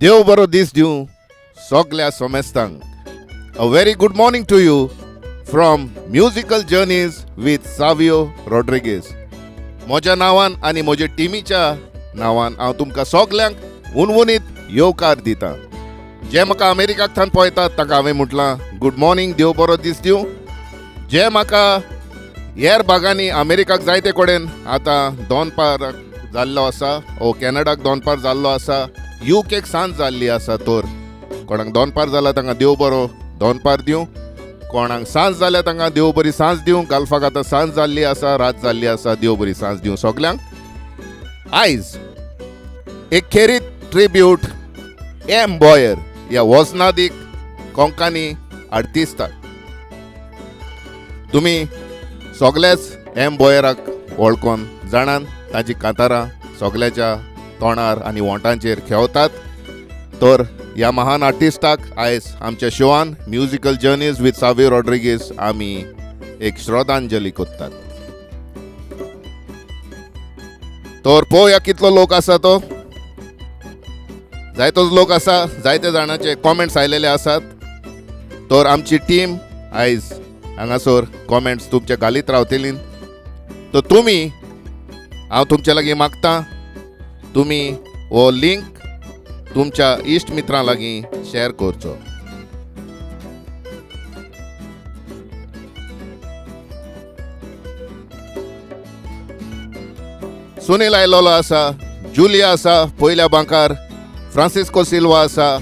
देव बरो दीस दिवं सगल्या सोमेस्तांक. A very good morning to you from Musical Journeys with Savio Rodrigues. म्हज्या नांवान आनी म्हज्या टिमीच्या नांवान हांव तुमकां सगल्यांक उनवणीत येवकार दितां. जे म्हाका अमेरिकाक थान पळयतात ताका हांवें म्हटलां गुड मॉर्निंग, देव बरो दीस दिवं. जे म्हाका हेर भागांनी अमेरिकाक जायते कडेन आतां दोनपार जाल्लो आसा, कॅनडाक दोनपार जाल्लो आसा, युकेक सांज जाल्ली आसा, तर कोणाक दोनपार जाला तांकां देव बरो दोनपार दिवं, कोणाक सांज जाल्या तांकां देव बरी सांज दिवं. गाल्फाक आतां सांज जाल्ली आसा, रात जाल्ली आसा, देव बरी सांज दिवं सगल्यांक. आयज एक खेरीत ट्रिब्यूट एम बॉयर ह्या वसनादीक कोंकणी आर्टिस्टाक. तुमी सगळेच एम बॉयराक वळखून जाणान ताची कांतारां सगल्याच्या तोंडार आनी वोंटांचेर खेवतात. तर ह्या महान आर्टिस्टाक आयज आमच्या शोवान musical journeys with Savio Rodrigues आमी एक श्रद्धांजली कोत्तात. तर पळोवया कितलो लोक आसा तो. जायतोच लोक आसा, जायते जाणांचे कॉमेंट्स आयलेले आसात. तर आमची टीम आयज हांगासर कॉमेंट्स तुमचे घालीत रावतली. तर तुमी हांव तुमचे लागीं मागतां तुमी हो लिंक तुमच्या इश्ट मित्रां लागीं शेअर करचो. सुनील आयलोलो आसा, जुलिया आसा पयल्या बांकार, फ्रांसिस्को सिल्वा आसा,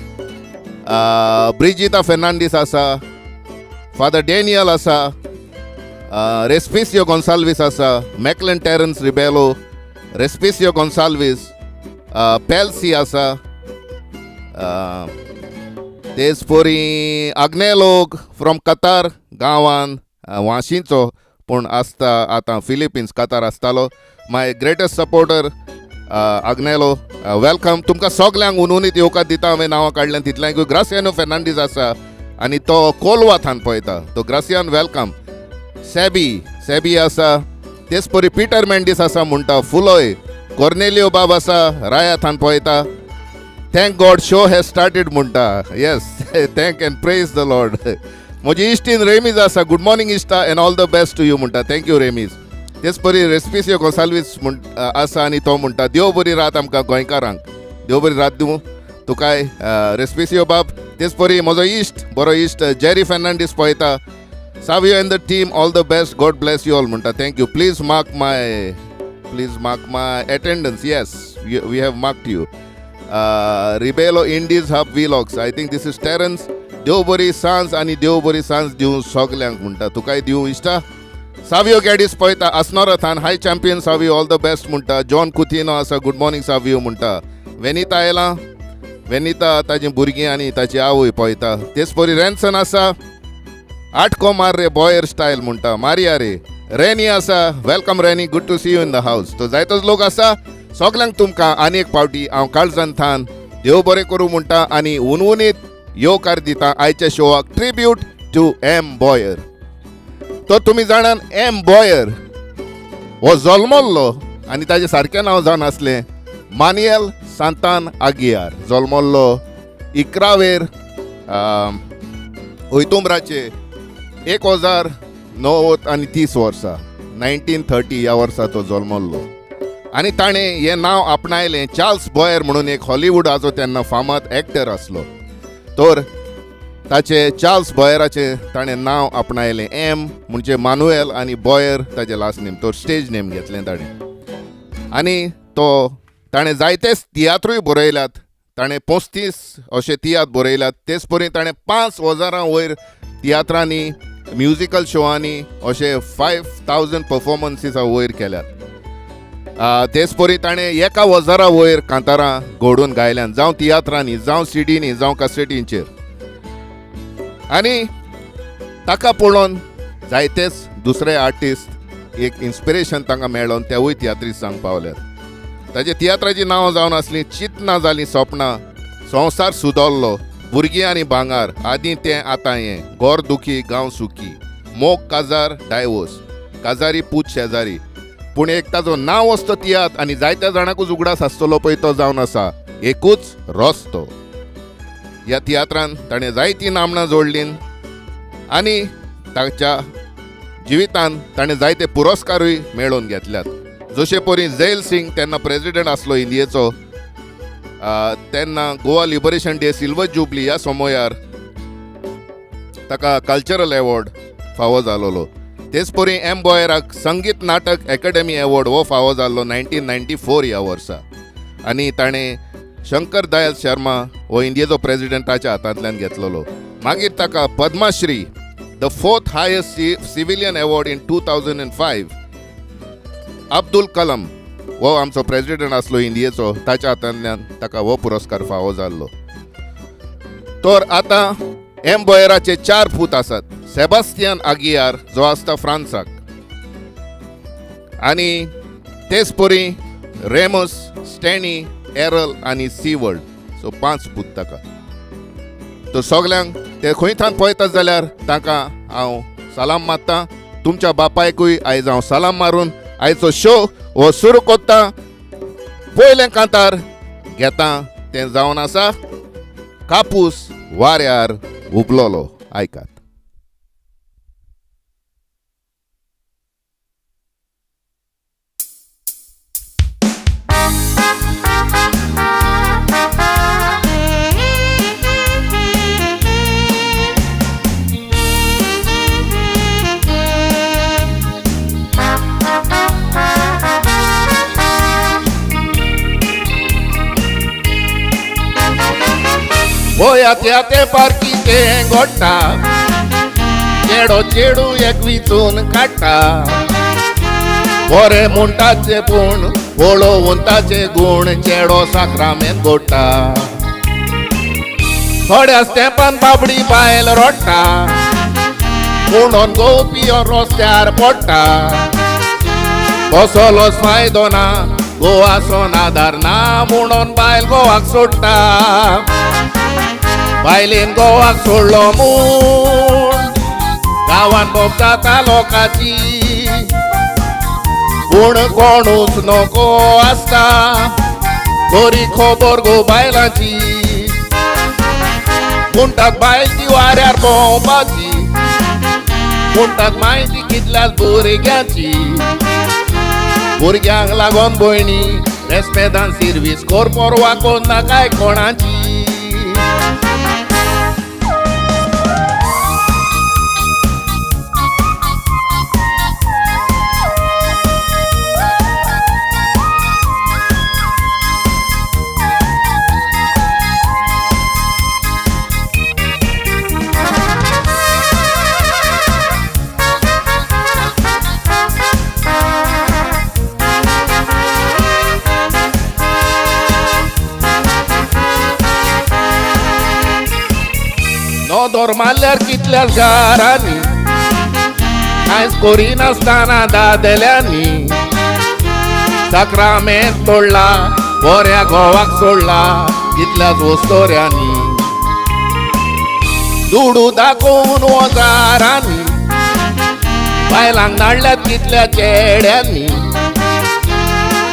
ब्रिजिता फेर्नांडीस आसा, फादर डेनियल आसा, रेस्पिसियो गोन्साल्वीस आसा, मॅकलन टेरन्स रिबेलो, रेस्पिसियो गोन्साल्वीस, पेल्सी आसा, तेच पोरी आग्नेलोग फ्रॉम कतार गांवान वाशींचो पूण आसता आतां फिलिपिन्स कतार आसतालो. माय ग्रेटेस्ट सपोर्टर आग्नेलो, वेलकम. तुमकां सगल्यांक उनवणीत येवकार दिता. हांवें नांवां काडल्यान तितल्यांक ग्रासियानो फेर्नांडीस आसा आनी तो कोलवा थान पळयता, तो ग्रासियान वेलकम. सेबी आसा, तेच परी पिटर मेंडीस आसा म्हणटा, फुलोय कॉर्नेलियो बाब आसा, राया थान पळयता. Thank God show has started म्हणटा. Yes, thank and praise the Lord. म्हजी इश्टीन रेमीज आसा, गुड मॉर्निंग इश्टा and all the best to you म्हणटा. थँक्यू रेमीज. तेच परी रेस्पिसियो गोन्साल्वीस आसा आनी तो म्हणटा देव बरी रात आमकां गोंयकारांक, देव बरी रात दिवं तुकाय रेस्पिसियो बाब. तेच परी म्हजो इश्ट बरो इश्ट जेरी फेर्नांडीस पळयता, Savio and the team all the best, God bless you all म्हणटा. Thank you. Please mark my attendance. Yes, we have marked you. Rebello Indies Hub vlogs, I think this is Terence. देव बरी सांज आनी देव बरी सांज दिवं सगल्यांक म्हणटा. तुकाय दिवं इश्टा. सावियो गॅडीस पळयता आसनोरा थान, hi champion Savio all the best म्हणटा. जॉन कुथिनो आसा, गुड मॉर्निंग सावियो म्हणटा. वेनिता आयला, वेनिता ताची भुरगीं आनी ताची आवय पळयता. तेच परी रॅन्सन आसा, आठको मार रे बॉयर स्टायल म्हणटा. मारिया रे. रेनी आसा, welcome Renee, good to see you in the house. तो जायतोच लोक आसा. सगल्यांक तुमकां आनी एक फावटी हांव काळजान थान देव बरें करूं म्हणटा आनी उनवणीत येवकार दिता आयच्या शोवाक ट्रिब्यूट टू एम बॉयर. तो तुमी जाणान एम बॉयर हो जल्मल्लो आनी ताचें सारकें नांव जावन आसलें मानुएल सांतान आगियार. जल्मल्लो 11 ऑक्टोबराचे 1930 वर्सा, 1930 ह्या वर्सा तो जल्मल्लो. आनी ताणें हें नांव आपणायलें. चार्ल्स बॉयर म्हणून एक हॉलिवूडाचो तेन्ना फामाद एक्टर आसलो, तर ताचे चार्ल्स बॉयराचें ताणें नांव आपणायलें. एम म्हणजे मानुएल आनी बॉयर ताचें लास्ट नेम, तो स्टेज नेम घेतलें ताणें. आनी ताणें जायतेच तियात्रूय बरयल्यात. ताणें 35 अशे तियात्र बरयल्यात. तेच परी ताणें 5,000 वयर तियात्रांनी, म्युजिकल शोआंनी अशे 5,000 परफॉर्मन्सीस वयर केल्यात. तेच परी ताणें 1,000 वयर कांतारां घडोवन गायल्यान, जावं तियात्रांनी, जावं सिडींनी, जावं कॅसेटींचेर. आनी ताका पळोवन जायतेच दुसरे आर्टिस्ट एक इन्स्पिरेशन तांकां मेळोन तेवूय तियात्रीस जावंक पावल्यात. ताचे तियात्राची नांवां जावन आसलीं चिंतना जालीं सपनां, संवसार सुदरलो, भुरगीं आनी भांगार, आदीं तें आतां हें, गोर दुखी गांव सुखी, मोग काजार डायवोर्स, काजारी पूत शेजारी. पूण एक ताजो नांव असतो तियात्र आनी जायत्या जाणांकूच उगडास आसतलो पळय तो जावन आसा एकूच रस्तो. ह्या तियात्रान ताणें जायतीं नामणां जोडलीं आनी ताच्या जिवितांत ताणें जायते पुरस्कारूय मेळोवन घेतल्यात. जशे परी जैल सिंग तेन्ना प्रेसिडेंट आसलो इंडियेचो, तेन्ना Goa liberation day silver jubilee ह्या समयार ताका कल्चरल अवॉर्ड फावो जालोलो. तेच परी एम बॉयराक संगीत नाटक अकॅडमी अवॉर्ड हो फावो जाल्लो 1994 ह्या वर्सा. आनी ताणें शंकर दयाल शर्मा हो इंडियेचो प्रेसिडेंटाच्या हातांतल्यान घेतलेलो. मागीर ताका Padmashri the 4th highest civilian award in 2005 Abdul Kalam हो आमचो प्रेसिडेंट आसलो इंडियेचो, ताच्या हातांतल्यान ताका हो पुरस्कार फावो जाल्लो. तर आतां एम बॉयराचे 4 पूत आसात. सेबास्टियन आगियार जो आसता फ्रांसाक, आनी तेच परी रेमस, स्टॅनी, एरल आनी सीवर्ल्ड, सो 5 पूत ताका. तो सगल्यांक ते खंयथान पळयतात जाल्यार ताका हांव सलाम मारतां. तुमच्या बापायकूय आयज हांव सलाम मारून आयचो शो हो सुरू कोत्ता. पयलें कांतार घेता तें जावन आसा कापूस वाऱ्यार हुबलोलो. आयकात. बोयाच्या ते पार्कीचे गोट्टा, चेडो चेडू एक विचून काडटा. बरे म्हणटाचे पूण पळोवन ताचे गूण, चेडो साक्रामेंत गोडटा. थोड्या स्टेपान बाबडी बायल रोडटा, म्हणून गोवपी रस्त्यार पडटा. बसलोच फायदो ना, गोवाचो आदार ना, म्हणून बायल गोवाक सोडटा. बायलेन गोवाक सोडलो म्हूण गांवान भोग जाता लोकांची, पूण कोणूच नको आसता बरी खबर गो बायलांची. म्हणटात बायल ती वाऱ्यार भोंवपाची, म्हणटात म्हायती कितल्याच भुरग्यांची. भुरग्यांक लागोन भयणी रेस्पेदान सर्वीस कोर परवा कोन्ना काय कोणाची. नोदोर मारल्यार कितल्याच घरांनी कांयच करिनासतना दादल्यांनी. साक्रामेंत तोडला, बऱ्या गोवाक सोडला कितल्याच वस्तोऱ्यांनी. दुडू दाखोवन वजारांनी बायलांक नाडल्यात कितल्या चेड्यांनी.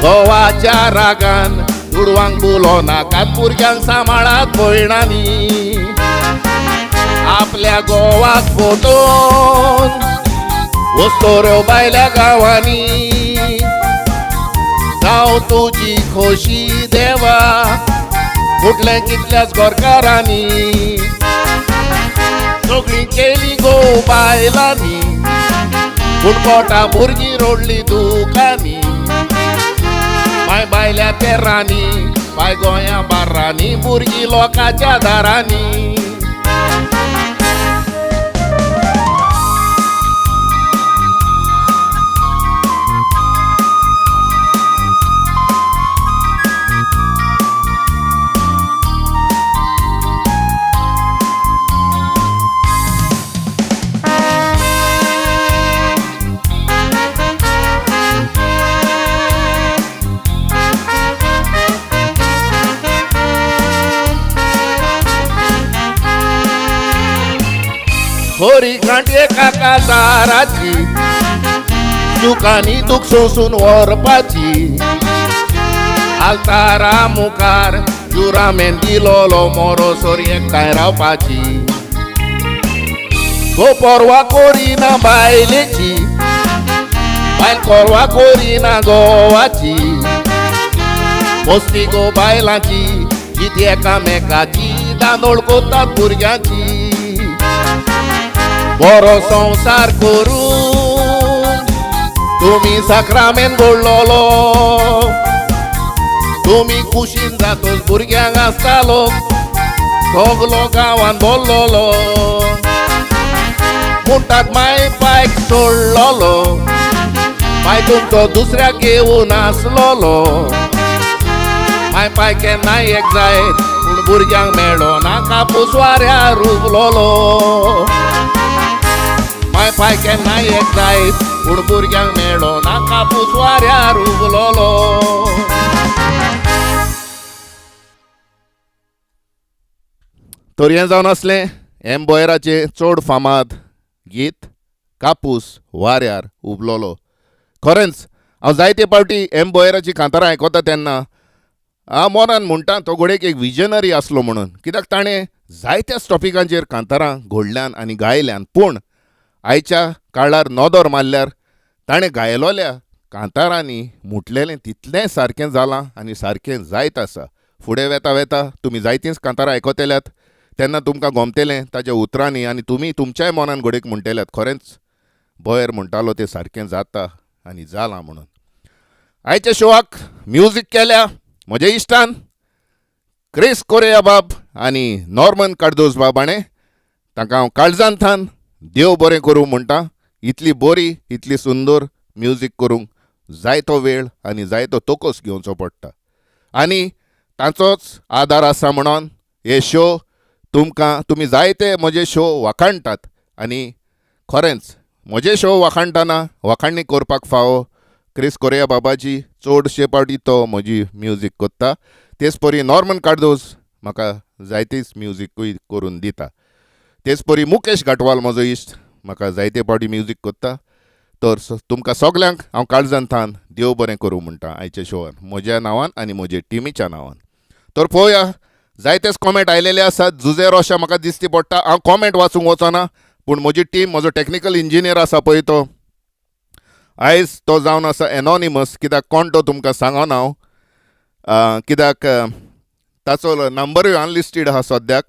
गोवाच्या रागान दुडवांक बुलो नाकात, भुरग्यांक सांबाळात भयणांनी. आपल्या गोवाक फोटोन वस्तोऱ्यो बायल्या गांवांनी. जावं तुजी खोशी देवा फुटलें कितल्याच गोरकारांनी. सगळीं केली गो बायलांनी, पूण पोटा भुरगीं रोडली दुखांनी. माय बायल्या पेरांनी, बाय गोंया बार्रांनी, भुरगीं लोकांच्या दारांनी. खोरी गांठये काका दाराची, दुखांनी दुख सोसून व्हरपाची. आलतारा मुखार जुरामेन दिलोलो मोरो सोर एकठांय रावपाची गो परवा कोरिना बायलेची बायल परवा कोरिना गोवाची मस्ती गो बायलांची जिती एकामेकाची दांदोळ कोतात भुरग्यांची बरो संसार करून तुम्ही साक्रामेन बोडलोलो तुम्ही कुशीन जातोच भुरग्यांक आसतालो सगलो गांवान बोललोलो म्हणटात माय पायक सोडलोलो माय तुमचो दुसऱ्याक घेवन आसलोलो माय पाय केन्नाय एक जायत पूण भुरग्यांक मेळ्ळो ना कापूस वाऱ्यार उगलोलो माय पाय केन्नाय एक जायत पूण भुरग्यांक मेळ्ळो ना कापूस वाऱ्यार उगलोलो तर हें जावन आसलें एम बॉयराचें चड फामाद गीत कापूस वाऱ्यार उबलोलो. खरेंच हांव जायते फावटी एम बॉयराची कांतारां आयकता तेन्ना हांव मनान म्हणटा तो घोडेक एक विजनरी आसलो म्हणून, कित्याक ताणें जायत्याच टॉपिकांचेर कांतारां घोडल्यान आनी गायल्यान. पूण आयच्या काळार नोदोर मारल्यार ताणें गायलोल्या कांतारांनी म्हटलेलें तितलें सारकें जालां आनी सारकें जायत आसा. फुडें वेता वेता तुमी जायतींच कांतारां आयकतल्यात तेन्ना तुमकां गोमतलें ताच्या उतरांनी आनी तुमी तुमच्याय मनान घोडेक म्हणटल्यात खरेंच बॉयर म्हणटालो तें सारकें जाता आनी जालां म्हणून. आयच्या शोवाक म्युजीक केल्या म्हज्या इश्टान क्रिस कोरेया बाब आनी नॉर्मन कार्दोज बाब हाणें. ताका हांव काळजांत थान देव बरें करूं म्हणटा. इतली बरी इतली सुंदर म्युजीक करूंक जायतो वेळ आनी जायतो तोकोस घेवचो पडटा आनी ताचोच आदार आसा म्हणून हे शो तुमी जायते म्हजे शो वाखाणटात. आनी खरेंच म्हजे शो वाखाणटाना वाखाणणी करपाक फावो क्रिस कोरेया बाबाची. चडशे फावटी तो म्हजी म्युजीक करता. तेच परी नॉर्मन कार्दोज म्हाका जायतीच म्युजीकूय करून दिता. तेच परी मुकेश घाटवाल म्हजो इश्ट म्हाका जायते फावटी म्युजीक करता. तर तुमकां सगल्यांक हांव काळजांत थान देव बरें करूं म्हणटा आयच्या शोवान म्हज्या नांवान आनी म्हजे टिमीच्या नांवान. तर पळोवया जायतेच कॉमेंट आयलेले आसात. जुजे रोशा म्हाका दिसती पडटा. हांव कॉमेंट वाचूंक वचना पूण म्हजी टीम म्हजो टॅक्निकल इंजिनियर आसा पळय तो आयज तो जावन आसा एनॉनिमस. कित्याक कोण तो तुमकां सांगना हांव, कित्याक ताचो नंबरूय अनलिस्टेड आहा सद्याक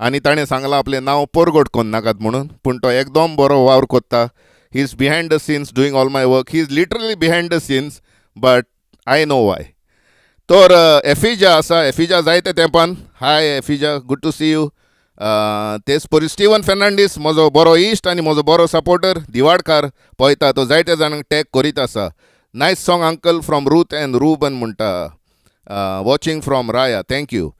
आनी ताणें सांगलां आपलें नांव परगट कोन्न नाकात म्हणून. पूण तो एकदम बरो वावर करता. He is behind the since doing all my work. He is literally behind the since but I know Y. तर एफिजा आसा. एफिजा जायते तेंपान. हाय एफिजा, गूड टू सी यू. तेच परी स्टीवन फेर्नांडीस म्हजो बरो इश्ट आनी म्हजो बरो सपोर्टर दिवाडकार पळयता. तो जायते जाणांक टॅग करीत आसा. Nice song uncle from Ruth and Reuben म्हणटा. Watching from Raia, thank you.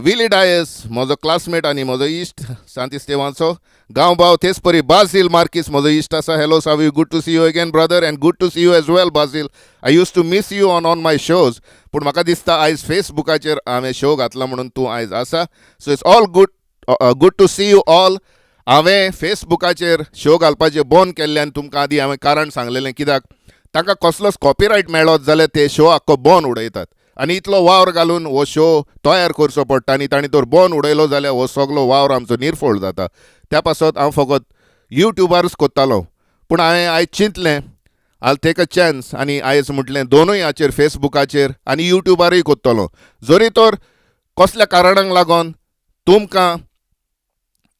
Willy Dias म्हजो क्लासमेट आनी म्हजो इश्ट सांत इस्तेवानचो गांव भाव. तेच परी बाझील मार्कीस म्हजो इश्ट आसा. Hello Savio, good to see you again brother and good to see you as well Basil. I used to miss you on my shows. पूण म्हाका दिसता आयज फेसबुकाचेर हांवें शो घातला म्हणून तूं आयज आसा. So it's all good to see you all. हांवें फेसबुकाचेर शो घालपाचें बंद केल्ल्यान तुमकां आदीं हांवें कारण सांगलेलें, कित्याक ताका कसलोच कॉपीरायट मेळत जाल्यार ते शो आख्खो बंद उडयतात आनी इतलो वावर घालून हो शो तयार करचो पडटा आनी तांणी तर बंद उडयलो जाल्यार हो सगलो वावर आमचो निर्फोळ जाता. त्या पासत हांव फकत युट्यूबारूच कोत्तालो. पूण हांवें आयज चिंतलें आल टेक अ चान्स आनी आयज म्हटलें दोनूय हाचेर फेसबुकाचेर आनी युट्यूबारूय कोत्तलो. जरी तर कसल्या कारणांक लागून तुमकां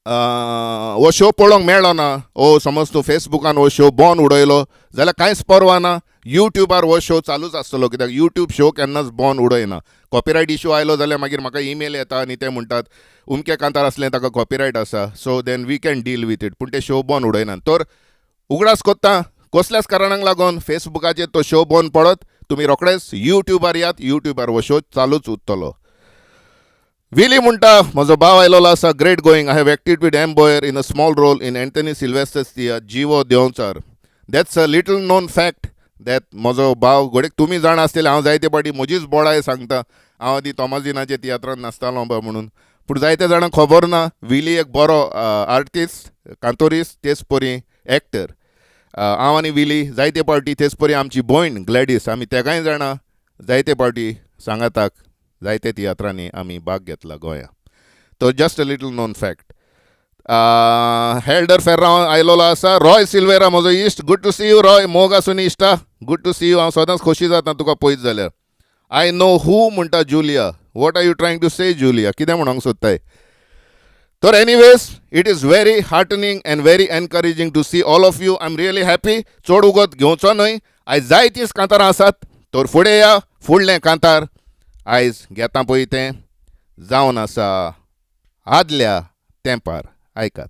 हो शो पळोवंक मेळ्ळो ना, ओ समज तूं फेसबुकान हो शो बंद उडयलो जाल्यार कांयच परवा ना. युट्यूबार हो शो चालूच आसतलो, कित्याक युट्यूब शो केन्नाच बंद उडयना. कॉपीरायट इश्यू आयलो जाल्यार मागीर म्हाका ईमेल येता आनी ते म्हणटात उमके कांतार असलें ताका कॉपीरायट आसा, so then we can deal with it. पूण ते शो बंद उडयनात. तर उगडास कोत्ता कसल्याच कारणांक लागून फेसबुकाचेर तो शो बंद पडत. तुमी रोखडेच युट्यूबार यात. युट्यूबार हो शो चालूच उरतलो. विली म्हणटा म्हजो भाव आयलोलो आसा. Great going. I have acted with M Boyer in a small role in Anthony Sylvester's theatre जिवो देंवचार. That's a little known fact that म्हजो भाव घोडेक तुमी जाण आसतले. हांव जायते फावटी म्हजीच बोडाय सांगता. हांव आदीं तोमाजिनाचे तियात्रांत नासतालो म्हणून. पूण जायते जाणांक खबर ना विली एक बरो आर्टिस्ट, कांतोरीस्ट, तेच परी एक्टर. हांव आनी विली जायते फावटी तेच परी आमची भयण ग्लॅडीस आमी तेगाय जाणां जायते फावटी सांगाताक जायते तियात्रांनी आमी भाग घेतला गोंया. तो just a little known fact. Helder Ferrao आयलोलो आसा. रॉय सिल्वेरा म्हजो इश्ट. Good to see you Roy. मोग आसूं इश्टा. Good to see you. हांव सदांच खोशी जाता तुका पळयत जाल्यार. आय नो हू म्हणटा Julia. What are you trying to say Julia? कितें म्हणूंक सोदताय? तर anyways it is very heartening and very encouraging to see all of you. I am really happy. चड उगत घेवचो न्हय. आयज जायतींच कांतारां आसात. तर फुडें या. फुडलें कांतार आयज घेता पळय तें जावन आसा आदल्या तेंपार. ऐकात.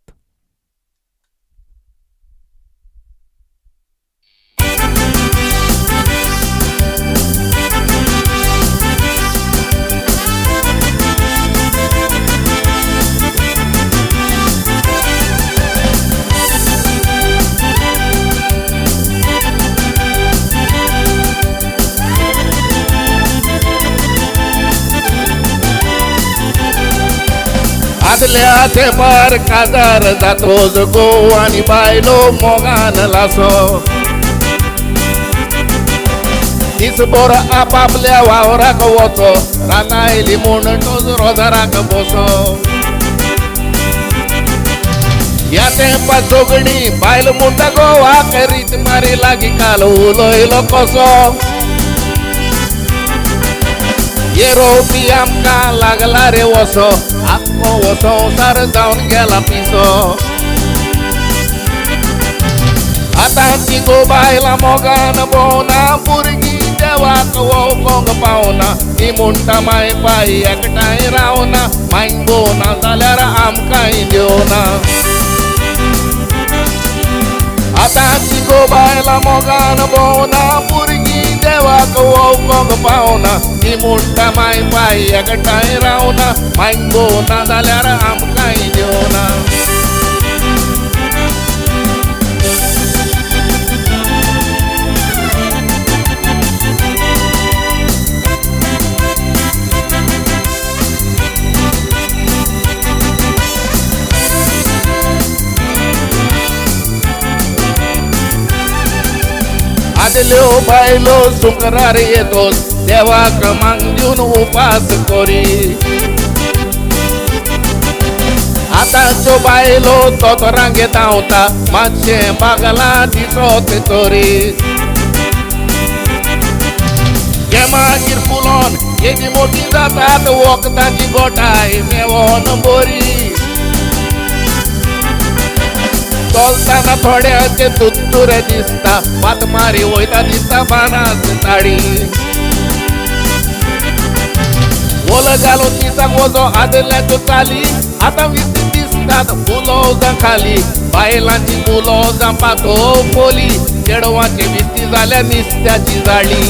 आदल्या तेंपार काजार जातोच गो आनी बायलो मोगान लासो. दिसभर आपापल्या वावराक वचो. रानां आयली म्हूण टोज रोजाराक बसो. ह्या तेंपार जोगणी बायल म्हणटा गोवाक रीत मारी लागीं काल उलयलो कसो. येरोवपी आमकां लागला रे वसो. आत्मो हो संवसार जावन गेला पिसो. आतांची गो बायलां मोगान भोंवना. भुरगीं देवाक वळखोंक पावना. ती म्हणटा माय पाय एकठांय रावना. मांय भोवना जाल्यार आमकांय देवना. आतांची गो बायलां मोगान भोंवना. भुरगीं देवाक वळखोंक पावना. ती म्हणटा माय पाय एकठांय रावना. मांय भोवना जाल्यार आमकांय देवना. आदल्यो बायलो शुक्रार येतोच. देवाक मांग दिवन उपास करी. आतांच्यो बायलो दोतोरांगे धांवता. मातशें बागलां दिसोत तरी. हे मागीर फुलोन येदी मोठी जातात. वखदाची गोठाय मेवोन बरी. चलतना थोड्याचे तुत्तुरे दिसता. पात मारी वयता दिसता बानास ताडी. ओल घालून दिसाक वचो आदल्याच्यो चाली. आतां विस्ती दिसतात बुलोजां खाली. बायलांची बुलोजां पातो फोली. चेडवांची विस्ती जाल्या निस्त्याची जाळी.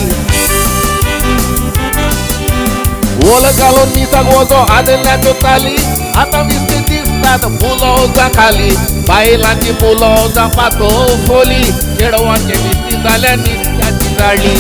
ओल घालून दिसाक वचो आदल्याच्यो चाली. आतां विस्ती दिसतात बुलोजां खाली. बायलांची बुलोजां पातो फोली. चेडवांची विस्ती जाल्या निस्त्याची जाळी.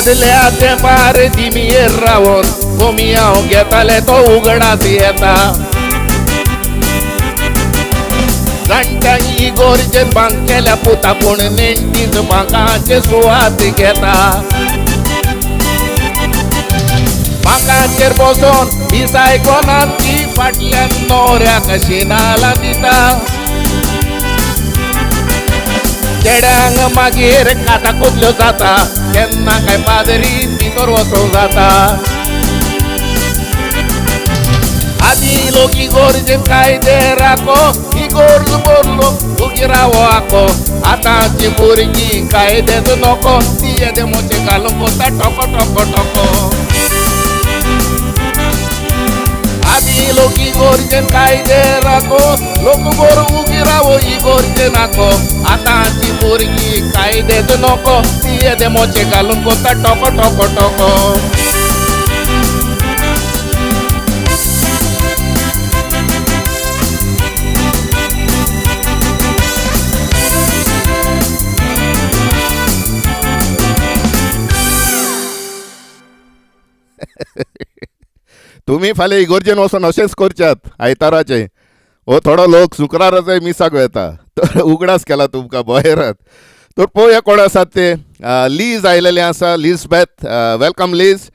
आदल्या तेंपार दिमीयेर रावोन कोमियाव घेताले तो उगडास येता. जाणट्यांनी गोरजेन भांग केल्या पुता. पूण नेणटीच भांगाचे सुवात घेता. भांगाचेर बसोन दिसाय कोणाची फाटल्यान न्हवऱ्याक शिनाला दिता. चेड्यांक मागीर काटा कोदल्यो जाता. केन्ना काय पादरी भितर वचोंक जाता. आदी लोक इगोर्जेन कायदे राखो. इगोर्ज बोरलो उगी रावो आको. आतांची भुरगीं कायदेच नको. ती येदे मोचे घालूंक वता टोको टोको टोको. आदी लोक इगोर्जेन कायदे राखो. लोक बोर उगी रावो इगोर्जे नाको. आतांची भुरगीं कायदेच नको. ती येदे मोचे घालूंक वता टोको टोको टोको. तुमी फाल्यां इगोर्जेन वचून अशेंच करच्यात आयताराचे. हो थोडो लोक शुक्राराचोय मिसाक वेता. तर उगडास केला तुमकां बॉयरात. तर पळोवया कोण आसात ते. लीज आयलेले आसा. लिझबेथ, वेलकम लीज.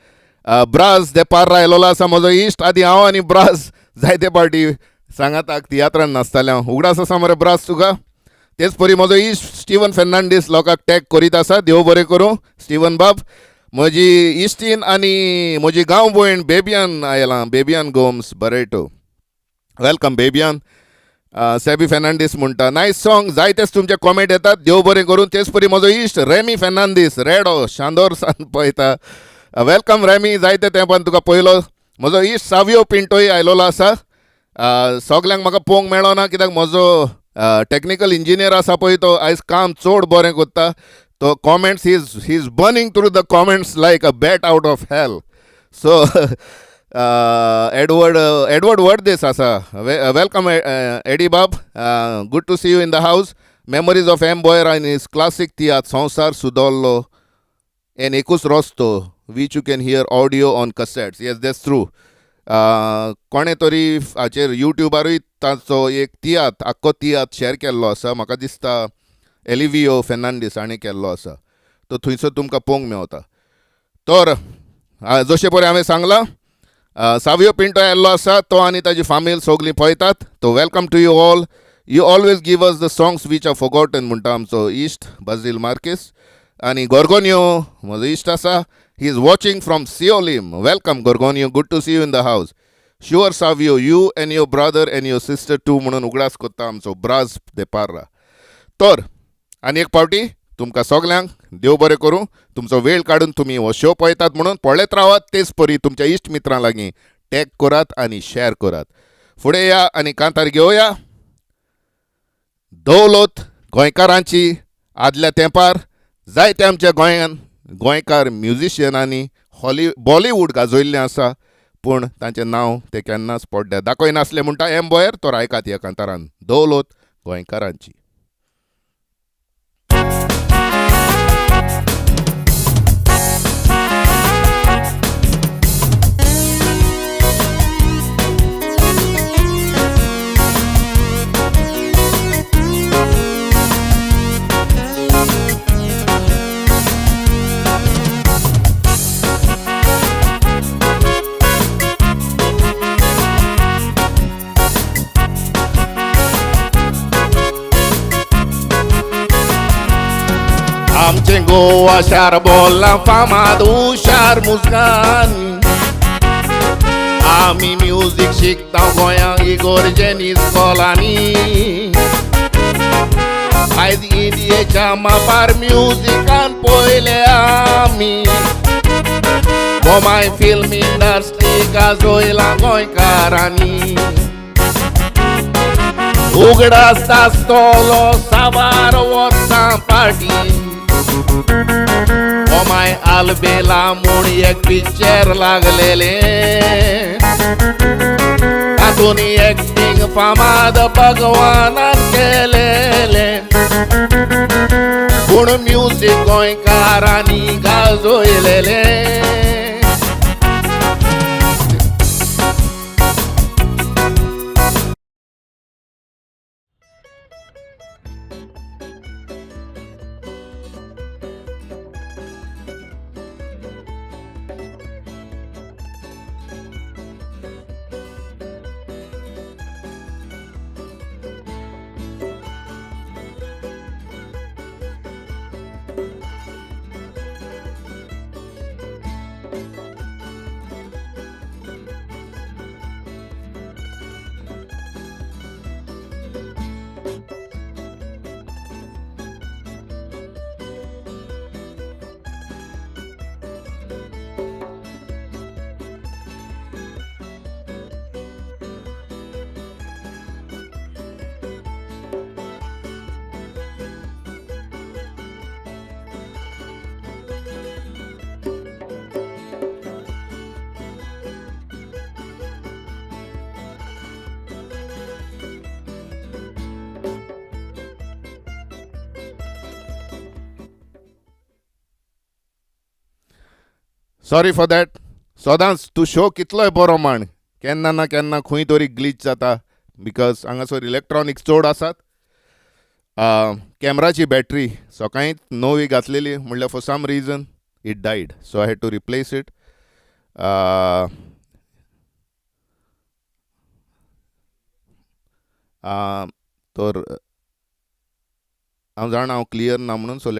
ब्रास दे पार्रा आयलोलो आसा म्हजो इश्ट. आदी हांव आनी ब्रास जायते पार्टी सांगाताक तियात्रान नाचताले हांव. उगडास आसा मरे ब्रास तुका. तेच परी म्हजो इश्ट स्टीवन फेर्नांडीस लोकांक टॅग करीत आसा. देव बरें करूं स्टीवन बाब. म्हजी इश्टीन आनी म्हजी गांव भयण बेबियान आयलां. बेबियान गोम्स बरेटो. वेलकम बेबियान. सॅबी फेर्नांडीस म्हणटा नायस सॉंग. जायतेच तुमचे कॉमेंट येतात. देव बरें करून. तेच परी म्हजो इश्ट रेमी फेर्नांडीस रेडो शांदोर सान पळयता. Welcome Remy. जायते तेंपान तुका पयलो. म्हजो इश्ट सावियो पिंटोय आयलोलो आसा. सगल्यांक म्हाका पळोवंक मेळो ना कित्याक म्हजो टॅक्निकल इंजिनियर आसा पळय तो आयज काम चड बरें करता. तो comments he is burning through the comments like a bat out of hell. So Edward Verdes आसा. वेलकम एडी बाब. Good to see you in the house. Memories of M Boyer आनी his classic tiatr Sonvsar Sudhollo and Ekuch Rosto which you can hear audio on cassettes. Yes that's true. कोणे तरी हाचेर युट्यूबारूय ताचो एक तियात्र आख्खो tiatr share केल्लो आसा. म्हाका दिसता एलिवियो फेर्नांडीस हाणें केल्लो आसा. तो थंयसर तुमकां पळोवंक मेवता. तर जशें पळय हांवें सांगलां सावियो पिंटो आयल्लो आसा. तो आनी ताजी फामील सगलीं पळयतात. तो welcome to you all. You always give us the songs which are forgotten म्हणटा आमचो इश्ट बाजील मार्केस. आनी गोर्गोनियो म्हजो इश्ट आसा. He is watching from Siolim. Welcome Gorgonio. Good to see you in the house. Sure Savio you and your brother and your sister too म्हणून उगडास करता आमचो ब्रास दे पार्रा. तर आनी एक फावटी तुमकां सगल्यांक देव बरें करूं. तुमचो वेळ काडून तुमी हो शो पळयतात म्हणून पळयत रावात. तेच परी तुमच्या इश्ट मित्रां लागीं टॅग करात आनी शेअर करात. फुडें या आनी कांतार घेवया दौलत गोंयकारांची. आदल्या तेंपार जायते आमच्या गोंयांत गोंयकार म्युझिशियनांनी बॉलिवूड गाजयल्लें आसा. पूण तांचें नांव ते केन्नाच पडद्यार दाखयनासलें म्हणटा एम बॉयर. तर आयकात ह्या कांतारान दौलत गोंयकारांची. आमचे गोवा शार बोल्ला फामाद हुशार मुजगान. आमी म्युझिक शिकता गोंयांक इगोर्जेन इस्कॉलांनी. आयज इंडियेच्या मापार म्युझिकान पयले आमी. गोमाय फिल्म इंडस्ट्री गाजयला गोंयकारांनी. उगडास आसतलो साबार वर्सां पाटी. गोमाय आलबेला म्हूण एक पिक्चर लागलेले. तातूंत एक्टिंग फामाद भगवानान केलेले. पूण म्युझिक गोंयकारांनी गाजयलेले. Sorry for that. सदांच तूं शो कितलोय बरो मांड केन्ना ना केन्ना खंय तरी ग्लिच जाता बिकॉज हांगासर इलेक्ट्रॉनिक्स चड आसात. कॅमेराची बॅटरी सकाळींच 9 घातलेली म्हणल्यार for some reason it died, so I had to replace it. तर हांव जाणा हांव क्लियर ना म्हणून, so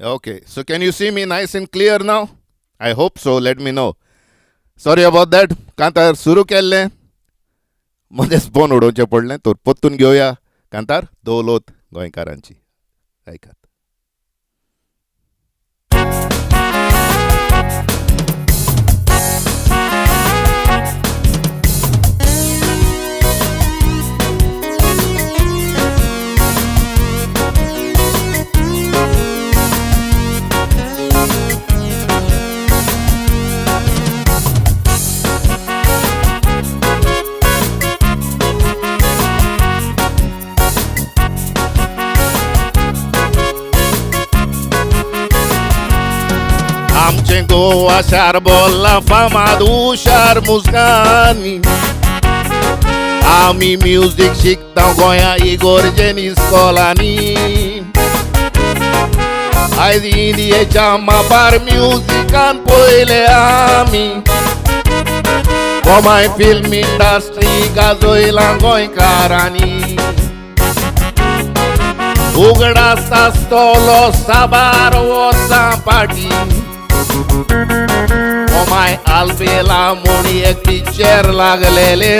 okay. So can you see me nice and clear now? I hope so. Let me know. Sorry about that. कांतार सुरू केल्लें मध्येच फोन उडोवचें पडलें, तर परतून घेवया कांतार दौलत गोंयकारांची. आयकात. आमचे गोवा शार बोल्ला फामाद हुशार मुस्कानी. आमी म्युझिक शिकता गोंया इगोर्जेन इस्कॉलांनी. आयज इंडियेच्या मापार म्युझिकान पयले आमी. गोमाय फिल्म इंडस्ट्री गाजयला गोंयकारांनी. उगडास आसतलो साबार वर्सां पाटी. गोमाय आल्बेला म्हूण एक पिक्चर लागलेले.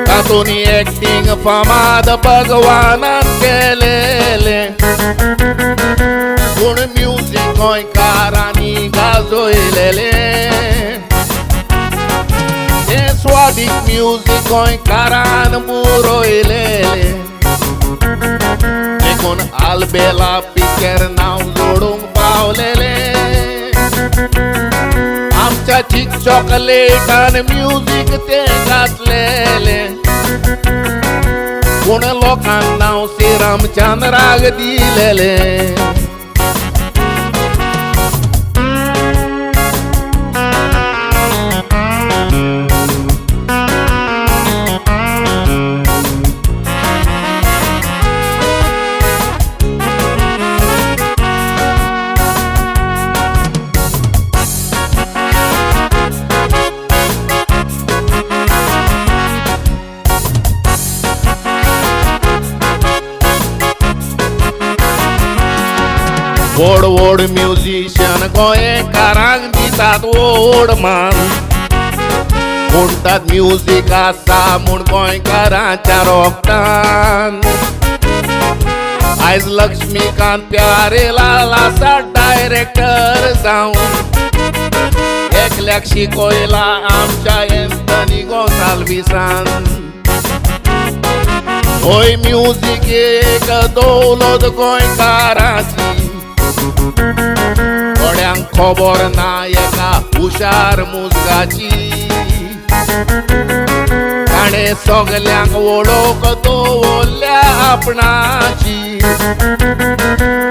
तातूंत एक्टिंग फामाद भगवानान केलेले. पूण म्युझिक गोंयकारांनी गाजयलेले. तें स्वादीक म्युझिक गोंयकारान बरयलेले. देखून आल्बेला पिक्चर नांव जोडूंक पावलेले. आमच्या चिक चॉकलेटान म्युझिक ते घातलेले. पूण लोकांक नांव श्रीरामचंद्राक दिलेले. व्हड व्हड म्युझिशियन गोंयकारांक दितात व्हड मान. म्हणटात म्युझिक आसा म्हूण गोंयकारांच्या रोगतान. आयज लक्ष्मीकांत प्यारेलाल आसा डायरेक्टर जावन. एकल्याक शिकयला आमच्या एंथनी गोंसाल्विसान. होय म्युझिक एक दौलत गोंयकाराची. थोड्यांक खबर ना एका हुशार मुजगाची. ताणें सगल्यांक वळख दवरल्या आपणाची.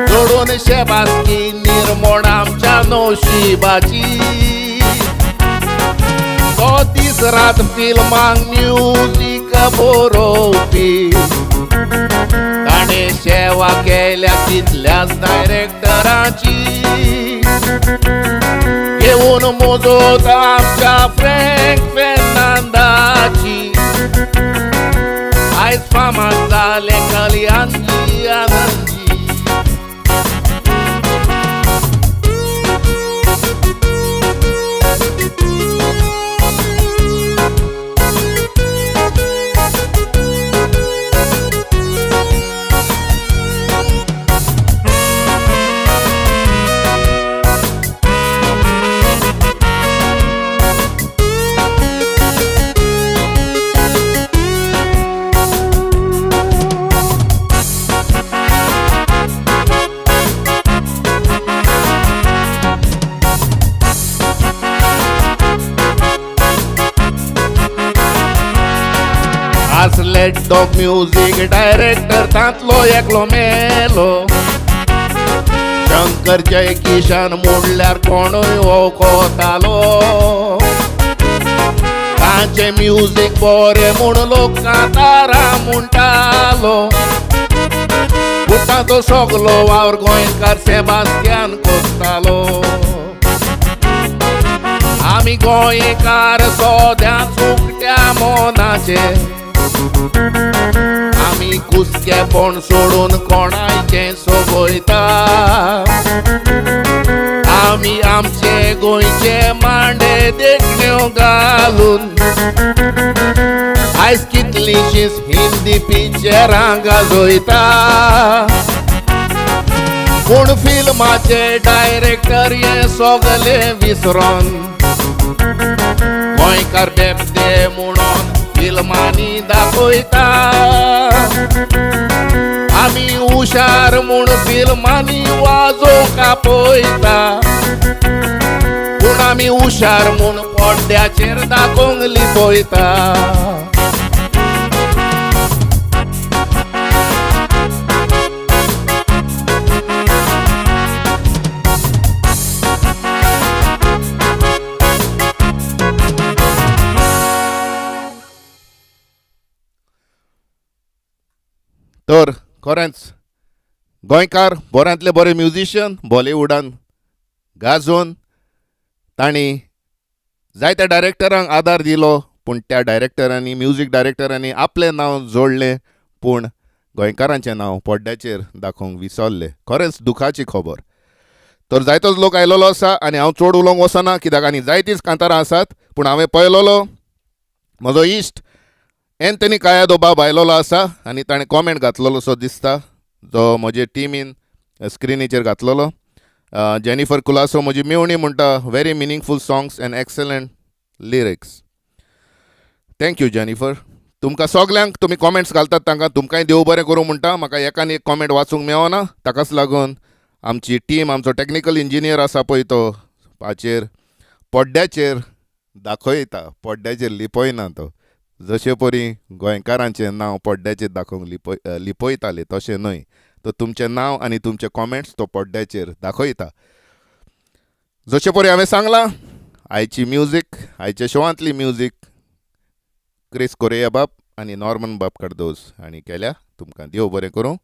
जोडून शेबासकी निर्मोण आमच्या नशिबाची. तो दीस रात फिल्मांक म्युझिक बरोवपी. ताणें सेवा केल्या कितल्याच डायरेक्टरांची. घेवन मोजत आमच्या फ्रँक फेर्नांदाची. आयज फामाद जाले Kalyanji Anandji. Head of music director तांतलो एकलो मेलो शंकर जय किशन म्हणल्यार कोणूय वळखतालो तांचे म्युझिक बरें म्हूण लोक कांतारा म्हणटालो तो सगलो वावर गोंयकार सेबास्त्यान कोत्तालो आमी गोंयकार सोद्या चुकट्या मोनाचे आमी कुसकेपण सोडून कोणाचें सोबयता आमी आमचे गोंयचे मांडे देखण्यो घालून आयज कितलींशींच हिंदी पिक्चरां गाजयता पूण फिल्माचे डायरेक्टर हे सगले विसरोन गोंयकार बेबदे म्हणून फिल्मांनी दाखयता आमी हुशार म्हूण फिल्मांनी वाजोवंक आपयता पूण आमी हुशार म्हूण पड्ड्याचेर दाखोवंक लिपयता तर खरेंच गोंयकार बऱ्यांतले बरे म्युझिशियन बॉलिवूडान गाजोवन तांणी जायत्या डायरेक्टरांक आदार दिलो पूण त्या डायरेक्टरांनी म्युझिक डायरेक्टरांनी आपलें नांव जोडलें पूण गोंयकारांचें नांव पड्ड्याचेर दाखोवंक विसरलें खरेंच दुखाची खबर तर जायतोच लोक आयलोलो आसा आनी हांव चड उलोवंक वचना कित्याक आनी जायतींच कांतारां आसात पूण हांवें पळयलोलो म्हजो इश्ट एंथनी कायादो बाब आयलोलो आसा आनी ताणें कॉमेंट घातलेलो सो दिसता जो म्हजे टिमीन स्क्रिनीचेर घातलेलो जेनिफर कुलासो म्हजी मेवणी म्हणटा very meaningful songs end excellent lyrics thank you Jennifer तुमकां सगल्यांक तुमी कॉमेंट्स घालतात तांकां तुमकांय देव बरें करूं म्हणटा म्हाका एकान एक कॉमेंट वाचूंक मेळना ताकाच लागून आमची टीम आमचो टॅक्निकल इंजिनियर आसा पळय तो हाचेर पड्ड्याचेर दाखयता पड्ड्याचेर लिपयना तो जशे परी गोंयकारांचें नांव पड्ड्याचेर दाखोवंक लिपयताले तशें न्हय तो तुमचें नांव आनी तुमचे कॉमेंट्स तो पड्ड्याचेर दाखयता जशे परी हांवें सांगलां आयची म्युजीक आयच्या शोवांतली म्युजीक क्रिस कोरेया बाब आनी नॉर्मन बाब कडदोस हांणी केल्या तुमकां देव बरें करूं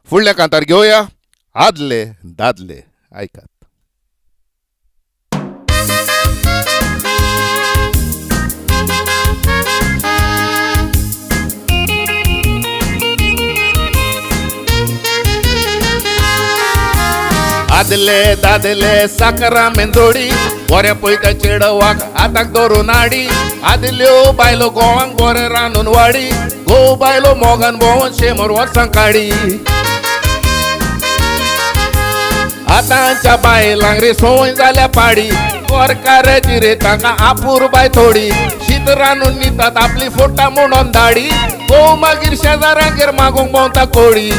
फुडल्या कांतार घेवया आदले दादले आयकात आदले दादले साकरा मेंदोडी बरें पळयता चेडवाक हाताक धरून हाडी आदल्यो बायलो गोवांक बरें रांदून वाडी घोव बायलो मोगान भोंवन शेमर वर्सां काडी आतांच्या बायलांक रे सोय जाल्या पाडी गोरकाराची रे तांकां आपूर बाय थोडी शीत रांदून न्हितात आपली फोटा म्हणून दाडी घोव मागीर शेजाऱ्यांगेर मागोंक भोंवता कोडी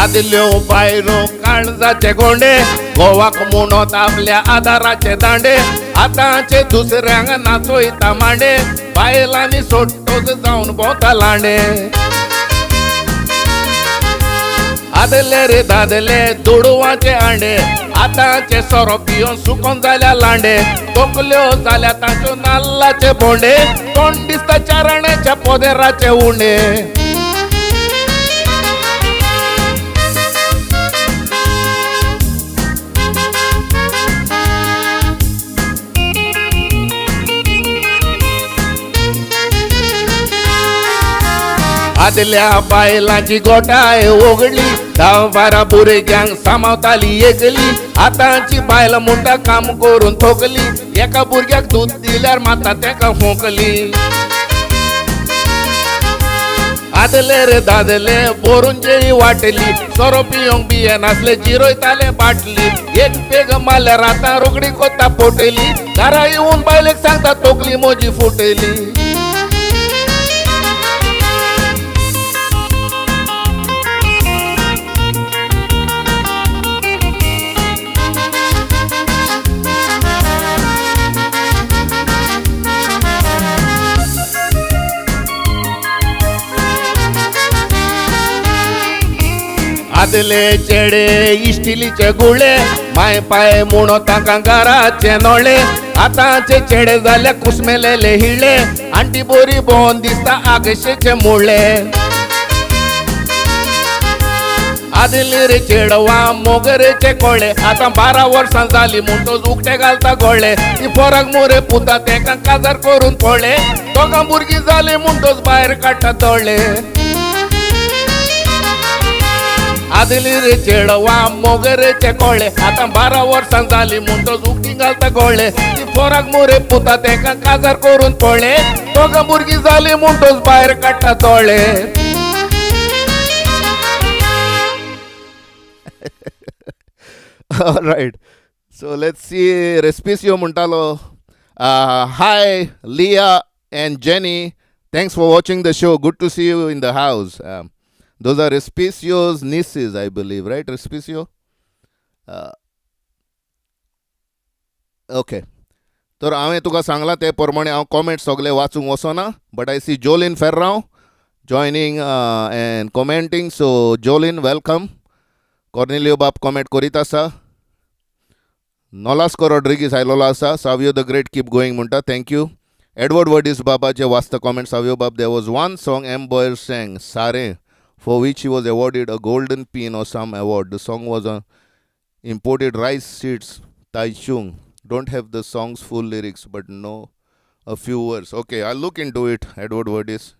आदल्यो बायलो काळजाचे गोंडे गोवाक म्हणत आपल्या आदाराचे दांडे आतांचे दुसऱ्यांक नाचोयता मांडे बायलांनी सोडटोच जावन भोंवता लांडे आदले रे दादले दुडवाचे आंडे आतांचे सोरो पियोन सुकोन जाल्या लांडे तोकल्यो जाल्या तांच्यो नाल्लाचे बोंडे तोंड दिसता चारण्याच्या पोदेराचे उंडे आदल्या बायलांची गोठाय ओगळी 10-12 भुरग्यांक सांबाळताली एकली आतांची बायल म्हणटा काम करून थोकली एका भुरग्याक दूध दिल्यार माता तेका फोंकली आदले रे दादले बोरून जेई वाटली सोरो पियोंक बिये नासले जिरोयताले बाटली एक पेग मारल्यार आतां रोगडी कोता पोटली घरा येऊन बायलेक सांगता तोकली मोजी फुटली आदले चेडे इश्टिलीचे गुळे माय पाय म्हणो तांकां घराचे नोळे आतांचे चेडे जाले कुस्मेलेले हिळे आंटी बोरी भोवन दिसता आगशेचे मुळे आदले रे चेडवा मोगरेचे कोळे आतां 12 वर्सां जाली म्हणटोच उकटे घालता गोळे ती फरक मोरे पुता तेंकां काजार करून पळय दोगां भुरगीं जाली म्हणटोच भायर काडटा दोळे आदली रे चेडवा मोगरेचे कोळे आतां 12 वर्सां जाली म्हणटोच उकटी घालता गोळे ती फरक मोरे पुता तेंकां काजार करून पळय दोगां भुरगीं जाली म्हणटोच भायर काडटा दोळे All right. So let's see. Respicio Montalo. Hi, Leah and Jenny. Thanks for watching the show. Good to see you in the house. Those are Respicio's nieces, I believe, right? Respicio? Okay. तर हांवें तुका सांगलां ते प्रमाणे हांव comment सगळे वाचूंक वचना but I see Jolin Ferrao joining and commenting so Jolin welcome Cornelio बाब कॉमेंट करीत आसा नॉलास्को रॉड्रिगीस आयलोलो आसा Savio the great keep going म्हणटा थँक्यू एडवर्ड वर्डीस बाबाचे वाचता कॉमेंट सावियो बाब there was one song M Boyer sang सारे for which he was awarded a golden pin or some award. The song was on imported rice seeds Taichung. Don't have the song's full lyrics but know a few words. Okay, I'll look into it, Edward Wordis.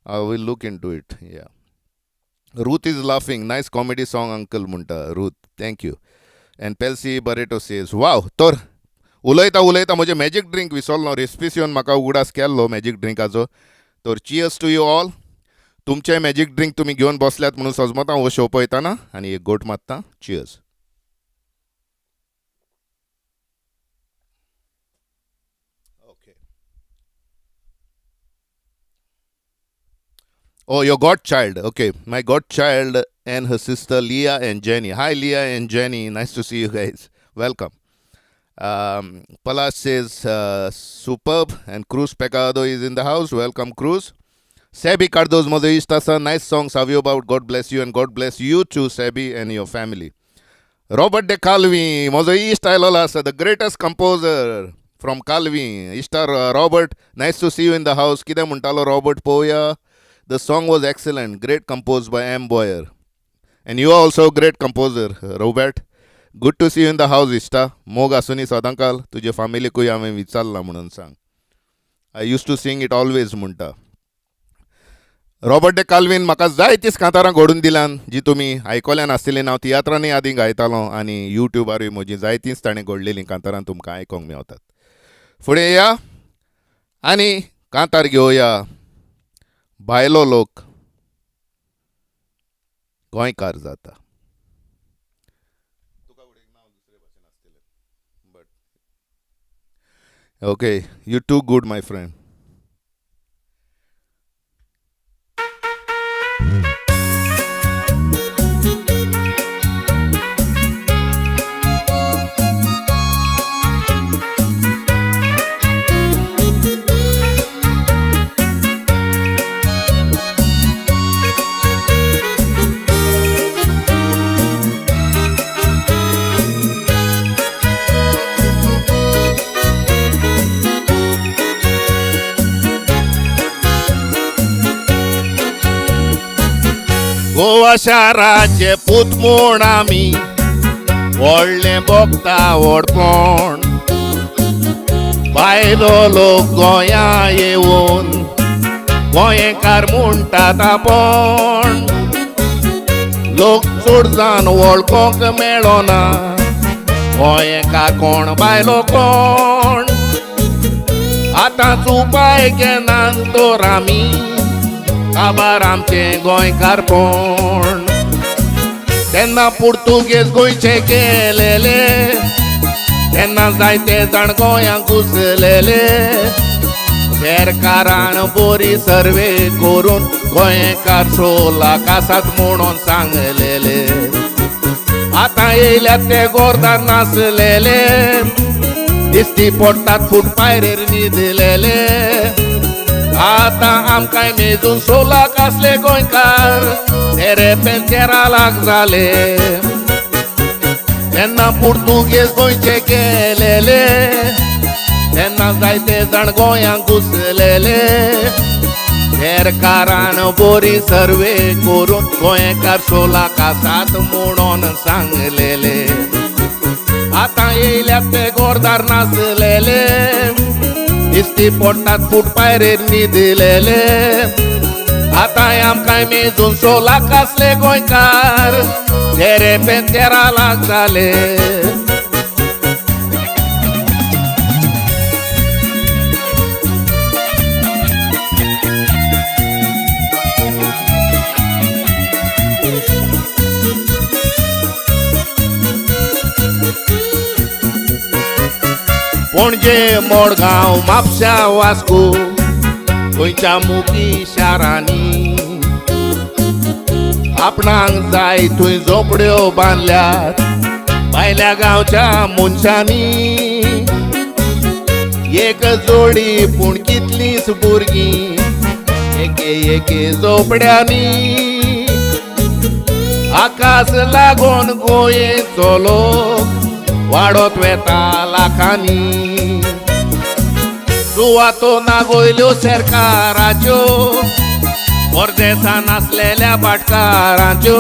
I will look into it, yeah. Ruth is laughing. Nice comedy song, Uncle Munta. Ruth, thank you. And Pelsi Barreto says, wow, Tor, उलयता म्हजे magic drink विसरलो रेस्पिसियोन म्हाका उगडास केल्लो magic ड्रिंकाचो तर cheers to you all तुमचे magic drink तुमी घेवन बसल्यात म्हणून सजमता हो शो पळयताना आनी एक गोट मारता cheers okay Oh, your godchild. Okay, my godchild and her sister Leah and Jenny. Hi, Leah and Jenny. Nice to see you guys. Welcome. Palash says, superb. And Cruz Pecado is in the house. Welcome, Cruz. Sebi Cardo's Mozoistasa. Nice song, Savio about God bless you. And God bless you too, Sebi, and your family. Robert de Calvi. Mozoista Lolasa, the greatest composer from Calvi. Ishtar Robert. Nice to see you in the house. Kida Muntalo Robert Poya. The song was excellent. Great composed by M. Boyer. And you are also a great composer, Robert. Good to see you in the house, Ishta. Moga Suni Sadankal. Tuje family ko yame vichalla म्हणून सांग. I used to sing it always म्हणटा. Robert day Calvin म्हाका जायतीच कांतारां घडून दिल्यान जी तुमी आयकल्यान आसतलीं हांव तियात्रांनी आदीं गायतालो आनी युट्यूबारूय म्हजी जायतींच ताणें घडलेलीं कांतारां तुमकां आयकोंक मेवतात. फुडें या आनी कांतार घेवया भायलो लोक गोंयकार जाता. Okay you too good my friend. Goa शाराचे पूत म्हूण आमी व्हडलें भोगता व्हडपण भायलो लोक गोंया येवन गोंयकार म्हणटात आपण लोक चड जावन वळखोंक मेळना गोंयकार कोण भायलो कोण आतांच उपाय केन्ना तर आमी काबार आमचे गोंयकारपण तेन्ना पुर्तुगेज गोंयचे केलेले तेन्ना जायते जाण गोंयांक घुसलेले सरकारान बरी सर्वे करून गोंयकार 16 आसात म्हणून सांगलेले आतां येयल्यात ते गोरदार नासलेले दिसती पडटात फूट पायरेर न्हिदलेले आतां आमकां मेजून 16 असले गोंयकार तेरे पेन 13 लाख जाले तेन्ना पुर्तुगेज गोंयचे केलेले तेन्ना जायते जाण गोंयांक घुसलेले सरकारान बरी सर्वे करून गोंयकार 16 आसात म्हणून सांगलेले आतां येयल्यात ते गोरदार नासलेले दिसती पडटात फूट पायरेर न्हिदलेले आतां आमकां मेजून 16 असले गोंयकार तेरे पेन 13 लाख जाले पणजे मडगांव म्हापश्यां वास्को गोंयच्या मुगी शारांनी आपणाक जाय थंय झोपड्यो बांदल्यात भायल्या गांवच्या मनशांनी एक जोडी पूण कितलींच भुरगीं एके एके झोपड्यांनी आकाश लागून गोंयचो लोक वाडत वेता लाखांनी सुवातो नागोयल्यो सरकाराच्यो परदेसान आसलेल्या भाटकारांच्यो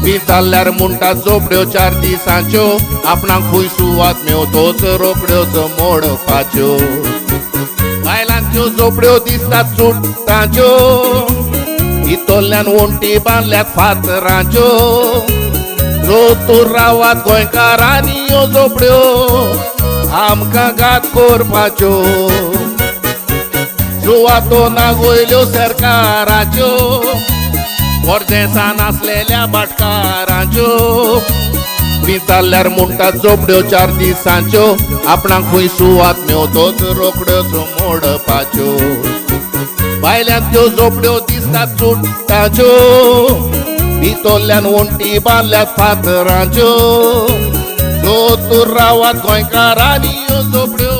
पिताल्ल्यार म्हणटात झोपड्यो 4 दिसांच्यो आपणाक खंय सुवात मेवतोच रोकड्योच मोडपाच्यो बायलांच्यो झोपड्यो दिसतात सुट्टाच्यो भितरल्यान वण्टी बांदल्यात फातरांच्यो जोतूर रावात गोंयकारांनी ह्यो झोपड्यो आमकां घात करपाच्यो सुवातो नागोयल्यो सरकाराच्यो परदेसान आसलेल्या भाटकारांच्यो पिताल्ल्यार म्हणटात झोपड्यो 4 दिसांच्यो आपणाक खंय सुवात मेवतोच रोकड्योच मोडपाच्यो भायल्यांच्यो झोपड्यो दिसतात सुट्टाच्यो भितरल्यान वण्टी बांदल्यात फातरांच्यो जोतूर रावात गोंयकारांनी ह्यो झोपड्यो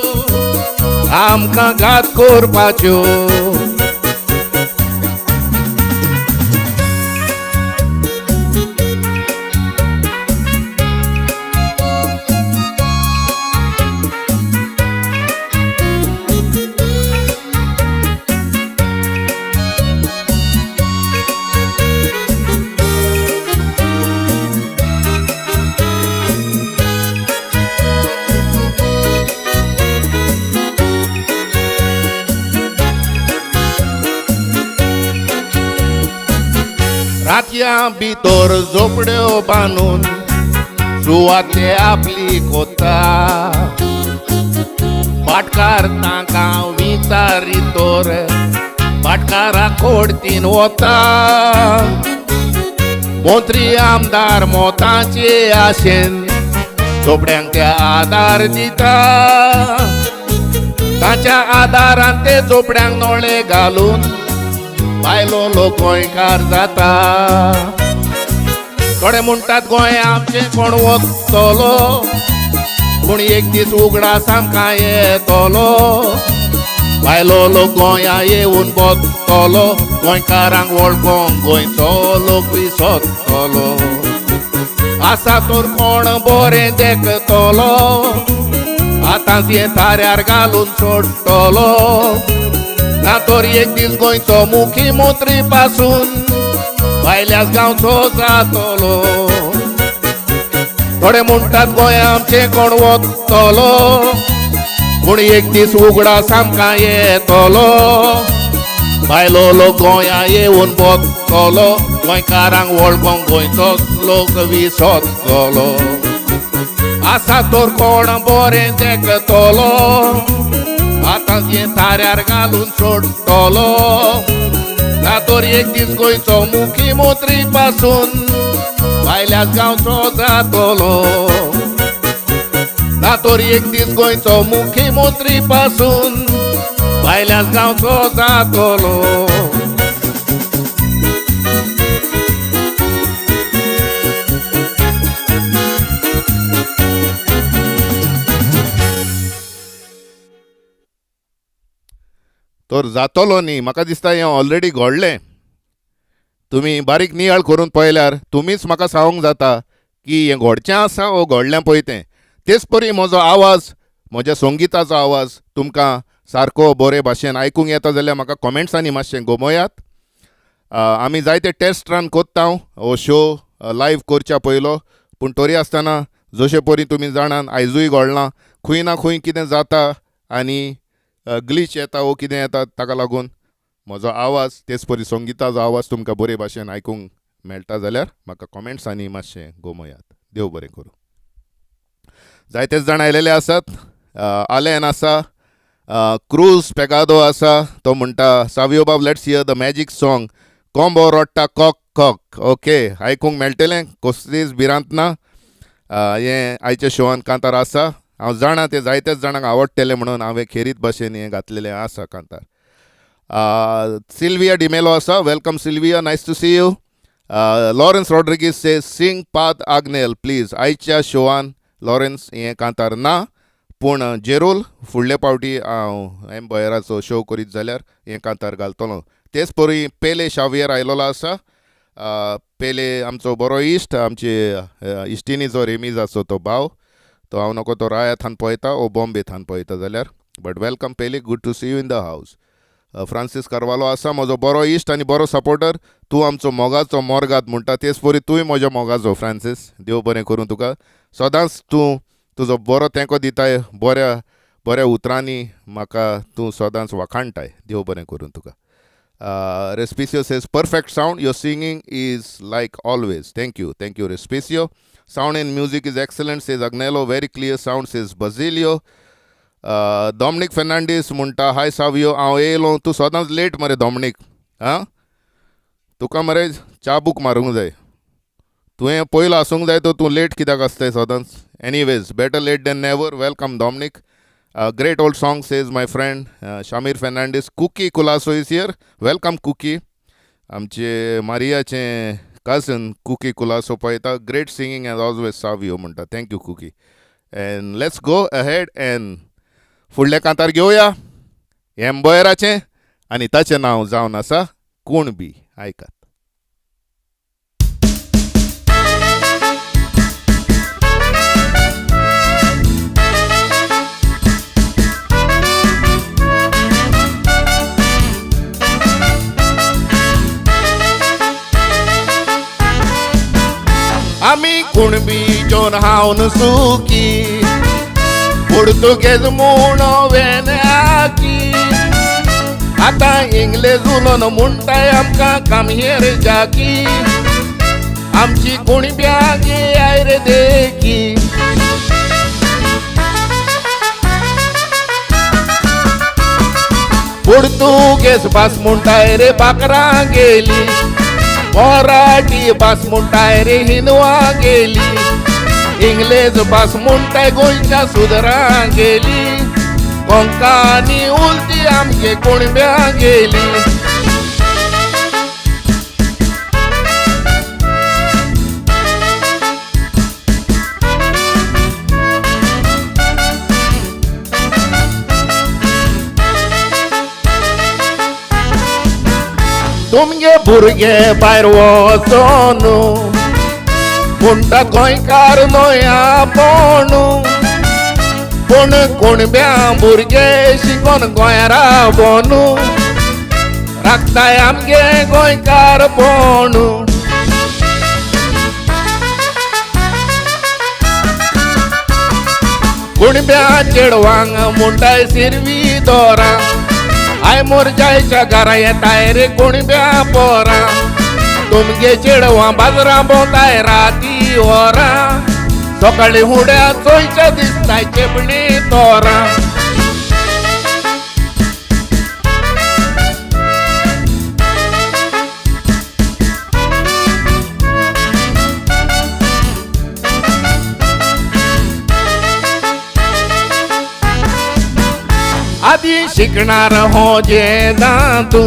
आमकां घात करपाच्यो रातया भितर झोपड्यो बांदून सुवाते आपली कोता भाटकार तांकां विचारितोर भाटकारा कोडतीन वता मंत्री आमदार मोताचे आशेन झोपड्यांक ते आदार दिता ताच्या आदारान ते झोपड्यांक नोळे घालून बायलो लोक गोंयकार जाता थोडे म्हणटात गोंय आमचे कोण वतलो पूण एक दीस उगडास आमकां येतलो बायलो लोक गोंया येवन बसतलो गोंयकारांक वळखोंक गोंयचो लोक विसरतलो आसा तर कोण बरें देखतलो आतांच हे थाऱ्यार घालून सोडटलो ना तर एक दीस गोंयचो मुख्यमंत्री पासून भायल्याच गांवचो जातलो थोडे म्हणटात गोंय आमचे कोण वतलो पूण एक दीस उगडास आमकां येतलो भायलो लोक गोंया येवन बसतलो गोंयकारांक वळखोंक गोंयचो लोक विसरतलो आसा तर कोण बरें देखतलो आतांच हे थाऱ्यार घालून सोडटलो नातोर एक दीस गोंयचो मुख्यमंत्री पासून भायल्याच गांवचो जातलो. नातोर एक दीस गोंयचो मुख्यमंत्री पासून भायल्याच गांवचो जातलो. तर जातलो न्ही, म्हाका दिसता हें ऑलरेडी घडलें. तुमी बारीक नियाळ करून पळयल्यार तुमीच म्हाका सांगूंक जाता की हें घडचें आसा वो घडलें पळय तें. तेच परी म्हजो आवाज, म्हज्या संगिताचो आवाज तुमकां सारको बरे भाशेन आयकूंक येता जाल्यार म्हाका कॉमेंट्सांनी मातशें गोमयात. आमी जायते टेस्ट रन कोत्ता हो शो लायव्ह करच्या पयलो, पूण तरी आसतना जशे परी तुमी जाणात आयजूय घडलां. खंय ना खंय कितें जाता आनी ग्लिच येता वो कितें येता, ताका लागून म्हजो आवाज तेच परी संगिताचो आवाज तुमकां बरे भाशेन आयकूंक मेळटा जाल्यार म्हाका कॉमेंट्सांनी मातशें गोमयात. देव बरें करूं. जायतेच जाण आयलेले आसात. आलेन आसा, क्रूज पेगादो आसा, तो म्हणटा सावियो बाब let's hear the magic song combo रोट्टा कॉक कॉक. ओके, आयकूंक मेळटलें कसलीच भिरांत ना. हें आयच्या शोवान कांतार आसा. हांव जाणा तें जायतेच जाणांक आवडटलें म्हणून हांवें खेरीत भाशेन हें घातलेलें आसा कांतार. सिल्विया डिमेलो आसा. Welcome Silvia, nice to see you. Lawrence Rodrigues say sing पाद आग्नेल प्लीज. आयच्या शोवान लॉरेन्स हें कांतार ना, पूण जेरोल फुडले फावटी हांव बॉयराचो शो करीत जाल्यार हें कांतार घालतलो. तेच परी पेले शावियर आयलोलो आसा. पेले आमचो बरो इश्ट, आमचे इश्टिनीचो रेमीजाचो तो भाव. तो हांव नको तो रायाथान पळयता वो बॉम्बेथान पळयता जाल्यार. But welcome Pele, good to see you in the house. Francis Carvalho आसा, म्हजो बरो इश्ट आनी बरो सपोर्टर. तूं आमचो मोगाचो मोरगात म्हणटा तेच परी तुवें म्हज्या मोगाचो फ्रांसीस. देव बरें करूं तुका. सदांच तूं तुजो बरो तेंको दिताय, बऱ्या बऱ्या उतरांनी म्हाका तूं सदांच वखाणटाय. देव बरें करूं तुका. Respicio says perfect sound, your singing is like always. Thank you Respicio. Sound and music is excellent, says Agnello. Very clear sound, says Basilio. Dominic Fernandez म्हणटा हाय सावियो, हांव येयलो. तूं सदांच लेट मरे डॉमिनिक. तुका मरे च्या बूक मारूंक जाय. तुवें पयलो आसूंक जाय, तो तूं लेट कित्याक आसताय सदांच. Anyways, better late than never. Welcome Dominic. Great old song, says my friend Shamir Fernandez. Cookie Colasso is here. Welcome Cookie. आमचे मारियाचे cousin Cookie Colasso पळयता. Great singing as always Savio म्हणटा. Thank you Cookie. And let's go ahead and फुडले कांतार घेवया. हें बॉयराचें आनी ताचें नांव जावन आसा कुणबी. आयकात. आमी कुणबी जोन हावन सुकी पुर्तुगेज म्हूण वेन्याकी. आतां इंग्लेज उलोवन म्हणटाय आमकां काम हेर जाकी. आमची कुणब्यागी आयर देखी. पुर्तुगेज भास म्हणटाय रे बाकरां गेली. मराठी भास म्हणटाय रे हिंदवां गेली. इंग्लेज भास म्हणटाय गोंयच्या सुदरां गेली. कोंकानी उलटी आमगे कुणब्यां गेली. तुमगे भुरगे भायर वचोन म्हणटात गोंयकार न्हया पोणू. पूण कुणब्या भुरगे शिकोन गोंया राबोनू. राखताय आमगे गोंयकार पोणू. कुणब्या चेडवांक म्हणटाय सिरवी दोरां. आय मोरजायच्या घरा येताय रे कुणब्या पोरां. तुमगे चेडवां बाजरां भोंवताय राती वरां. सकाळी हुड्या चोयच्या दिसताय चेपणी तोरां. शिकणार हो जे दातू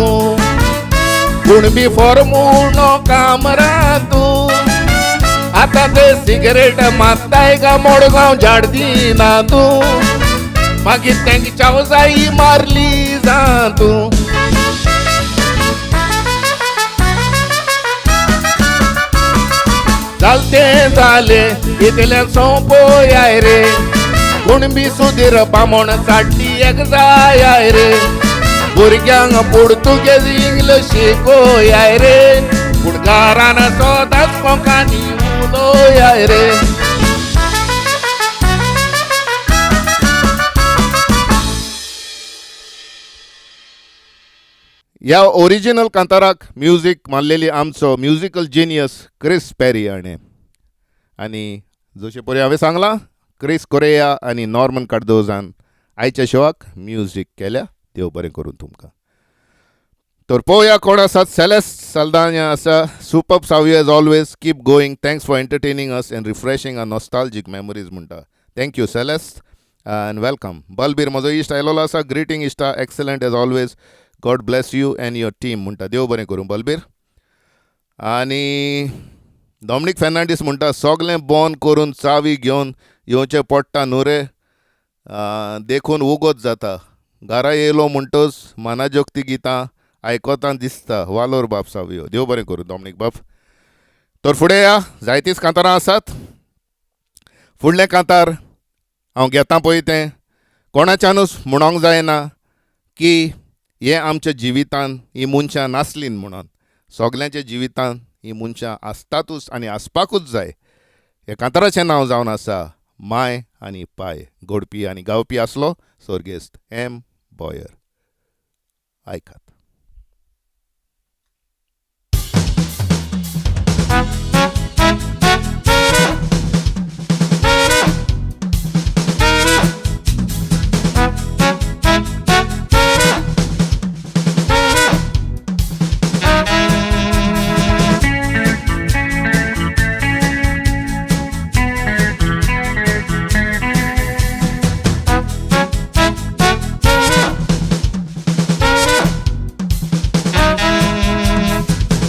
कुणबी फॉर्मुलो काम रातू आता ते सिगरेट मारताय का मोडगाव झाडदी ना तू मागीर तेंक चावजाई मारली जा तू चालते झाले इतले सोपोयाय रे कुणबी सुधीर बामण साठी एक जाय रे भुरग्यांक पुर्तुगेज इंग्लीश शिकोयाय रे पूण घरान सदांच कोंकणी उलोयाय रे ह्या ओरिजिनल कांताराक म्युझिक मारलेली आमचो म्युझिकल जिनियस क्रिस पेरी आनी जशें पळय हांवें सांगलां क्रिस कोरेया आनी नॉर्मन कार्दोजान आयच्या शोवाक म्युझिक केल्या. देव बरें करून तुमकां. तर पळोवया कोण आसात. सेलेस्ट साल्दान्या आसा. Superb Savio as always. Keep going. Thanks for entertaining us and refreshing our nostalgic memories म्हणटा. Thank you Celeste and welcome. Balbir म्हजो इश्ट आयलोलो आसा. ग्रिटींग इश्टा. Excellent as always. God bless you and your team म्हणटा. देव बरें करूं बलबीर. आनी डॉमिनिक फेर्नांडीस म्हणटा सगलें बंद करून चावी घेवन येवचें पडटा न्हू रे. देखून उगोत जाता. घरा येयलो म्हणटच मनाजोगती गितां आयकोता दिसता. वालोर बाप सावियो. देव बरें करूं डॉमिनिक बाप. तर फुडें या. जायतींच कांतारां आसात. फुडलें कांतार हांव घेतां पळय तें कोणाच्यानूच म्हणोंक जायना की हें आमच्या जिवितांत हीं मनशां नासलीं म्हणून. सगल्यांच्या जिवितांत हीं मनशां आसतातूच आनी आसपाकूच जाय. हे कांताराचें नांव जावन आसा माय आनी पाय. घडपी आनी गावपी आसलो सर्गेस्त एम. बॉयर. आयकात.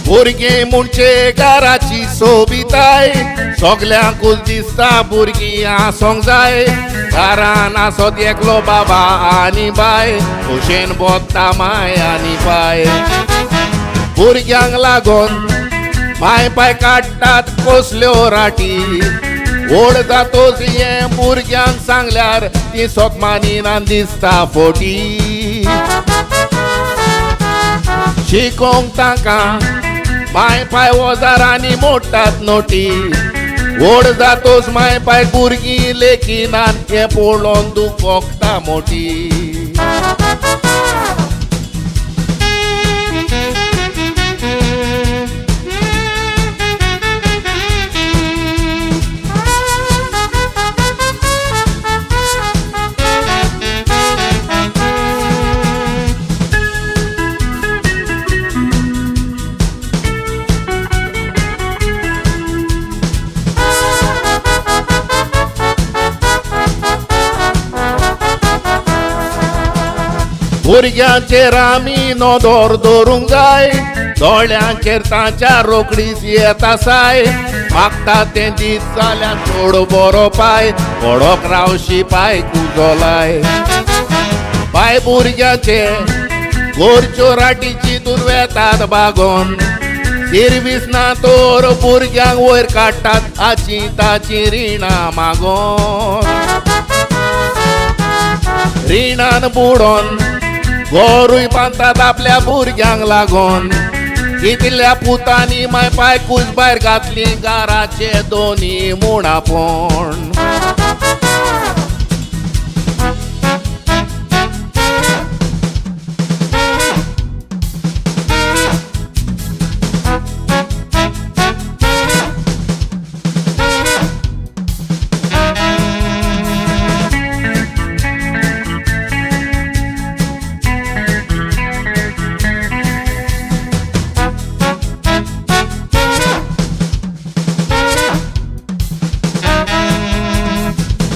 भुरगीं म्हणचे घराची सोबिताय सगल्यांकूच दिसता भुरगीं आसोंक जाय. घरान आसत एकलो बाबा आनी बाय खोशेन बोगता माय आनी पाय. भुरग्यांक लागून माय पाय काडटात कसल्यो राटी. व्हड जातोच हें भुरग्यांक सांगल्यार ती सोकमानीन दिसता फोटी. शिकोंक ताका माय पाय ओजारांनी मोडटात नोटी. व्हड जातोच माय पाय भुरगीं लेखिनान हें पळोवन दुखोकता मोटी. भुरग्यांचेर आमी नदर दवरूंक जाय. दोळ्यांचेर तांच्या रोखडीच येता साय. मागता तें दीस जाल्यार चड बरो पाय. कडक रावशी पाय कुजोलाय. पाय भुरग्याचे घरच्यो राटी चिंतून वेतात बागोन. सिरवीस ना तर भुरग्यांक वयर काडटात आची ताची रिणां मागोन. रिणान बुडोन गोरूय बांदतात आपल्या भुरग्यांक लागून. इतल्या पुतांनी माय पाय कुस भायर घातली घराचे दोनी मुणापूण.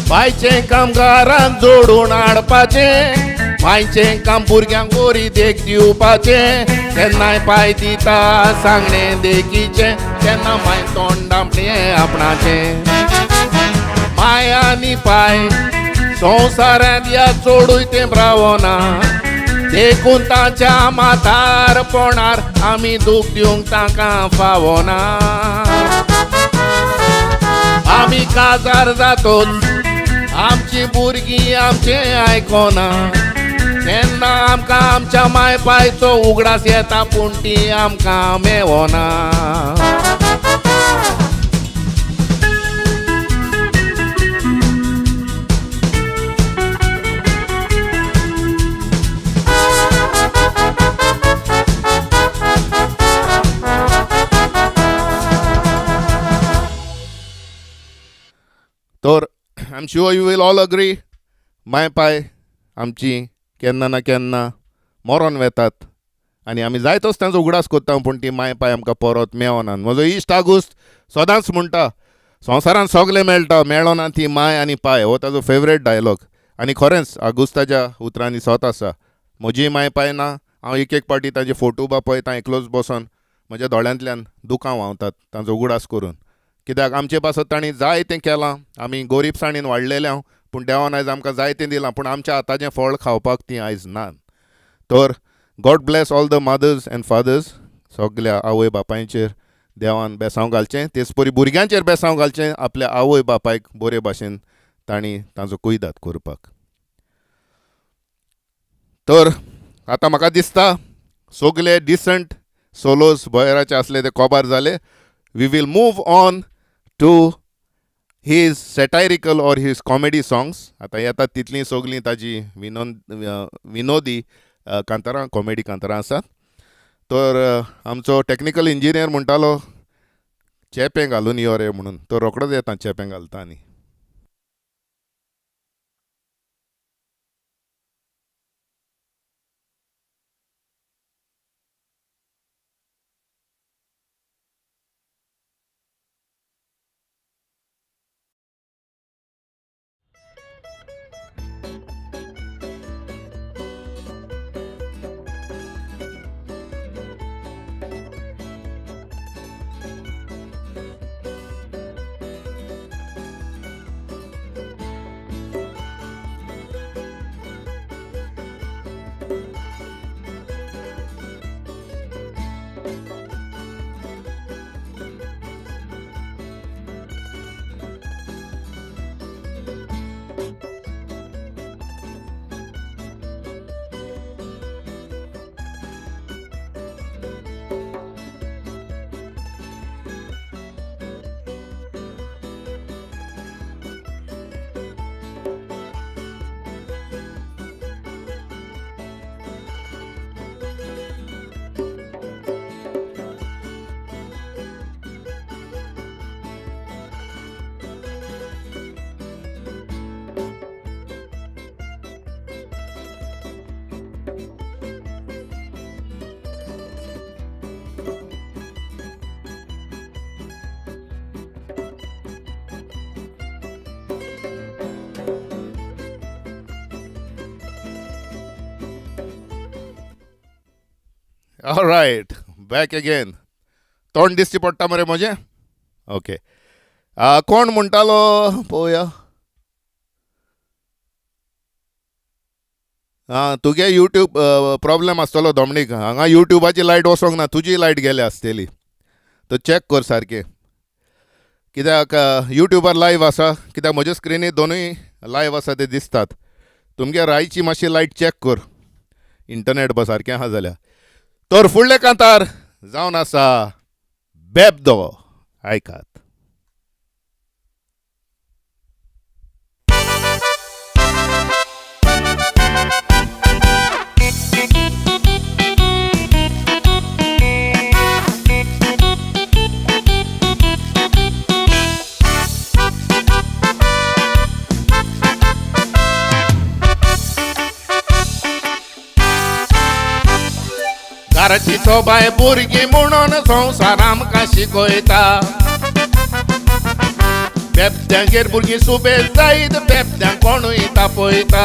बायचें काम घरांत जोडून हाडपाचें. मायचें काम भुरग्यांक बरी देख दिवपाचें केन्नाय पाय दिता सांगणें देखीचें केन्ना माय तोंड दामटें आपणाचें माय आनी पाय संवसारांत या चोडूय तें ब्रावना देखून ताच्या माथारपणार आमी दूख दिवंक ताका फावना आमी काजार जातोच आमची भुरगीं आमचें आयकोना तेन्ना आमकां आमच्या माय पायचो उगडास येता पूण ती आमकां मेवना तर I am sure you will all agree my पाय आमची केन्ना ना केन्ना मरोन वेतात आनी आमी जायतोच तांचो उगडास कोत्ता पूण ती माय पाय आमकां परत मेवनात. म्हजो इश्ट आगुस्त सदांच म्हणटा संवसारांत सगलें मेळटा मेळ्ळो ना ती माय आनी पाय हो ताजो फेवरेट डायलॉग आनी खरेंच आगुस्ताच्या उतरांनी सोत आसा. म्हजी माय पाय ना हांव एक एक पाटी ताजे फोटो बा पळयता एकलोच बसोन म्हज्या दोळ्यांतल्यान दुकां व्हांवतात तांचो उगडास करून कित्याक आमचे पासत तांणी जायतें केलां आमी गोरीबसाणीन वाडलेल्या पूण देवान आयज आमकां जायतें दिलां पूण आमच्या हाताचें फळ खावपाक ती आयज ना. तर God bless all the mothers and fathers सगल्या आवय बापायचेर देवान बेसांव घालचें तेच परी भुरग्यांचेर बेसांव घालचें आपल्या आवय बापायक बरे भाशेन तांणी तांचो कुयदाद करपाक. तर आतां म्हाका दिसता सगले डिसंट सोलोज बॉयराचे आसले ते कॉबार जाले. We will move on to his satirical or his comedy songs. आतां येतात तितलीं सगलीं ताजी विनोदी कांतारां कॉमेडी कांतारां आसात. तर आमचो टॅक्निकल इंजिनियर म्हणटालो चेपें घालून यो रे म्हणून तो रोखडोच येता चेपें घालता आनी ऑल रायट बॅक अगेन. तोंड दिसची पडटा मरे म्हजें ओके. कोण म्हणटालो पळोवया तुगे यूट्यूब प्रॉब्लेम आसतलो दोमणीक हांगा यूट्यूबाची लायट वचोंक ना तुजी लायट गेली आसतली तो चॅक कर सारकें कित्याक यूट्यूबार लायव्ह आसा कित्याक म्हज्या स्क्रिनीर दोनूय लायव्ह आसा ते दिसतात. तुमगे रायची मातशी लायट चॅक कर इंटरनेट बा सारकें आहा जाल्यार. तर फुडले कांतार जावन आसा बेबदो आयकात. घराची सोबाय भुरगी म्हणून संवसार आमकां शिकयता. बेबद्यांगेर भुरगीं सुबेज जायत बेबद्यांक कोणूय तापयता.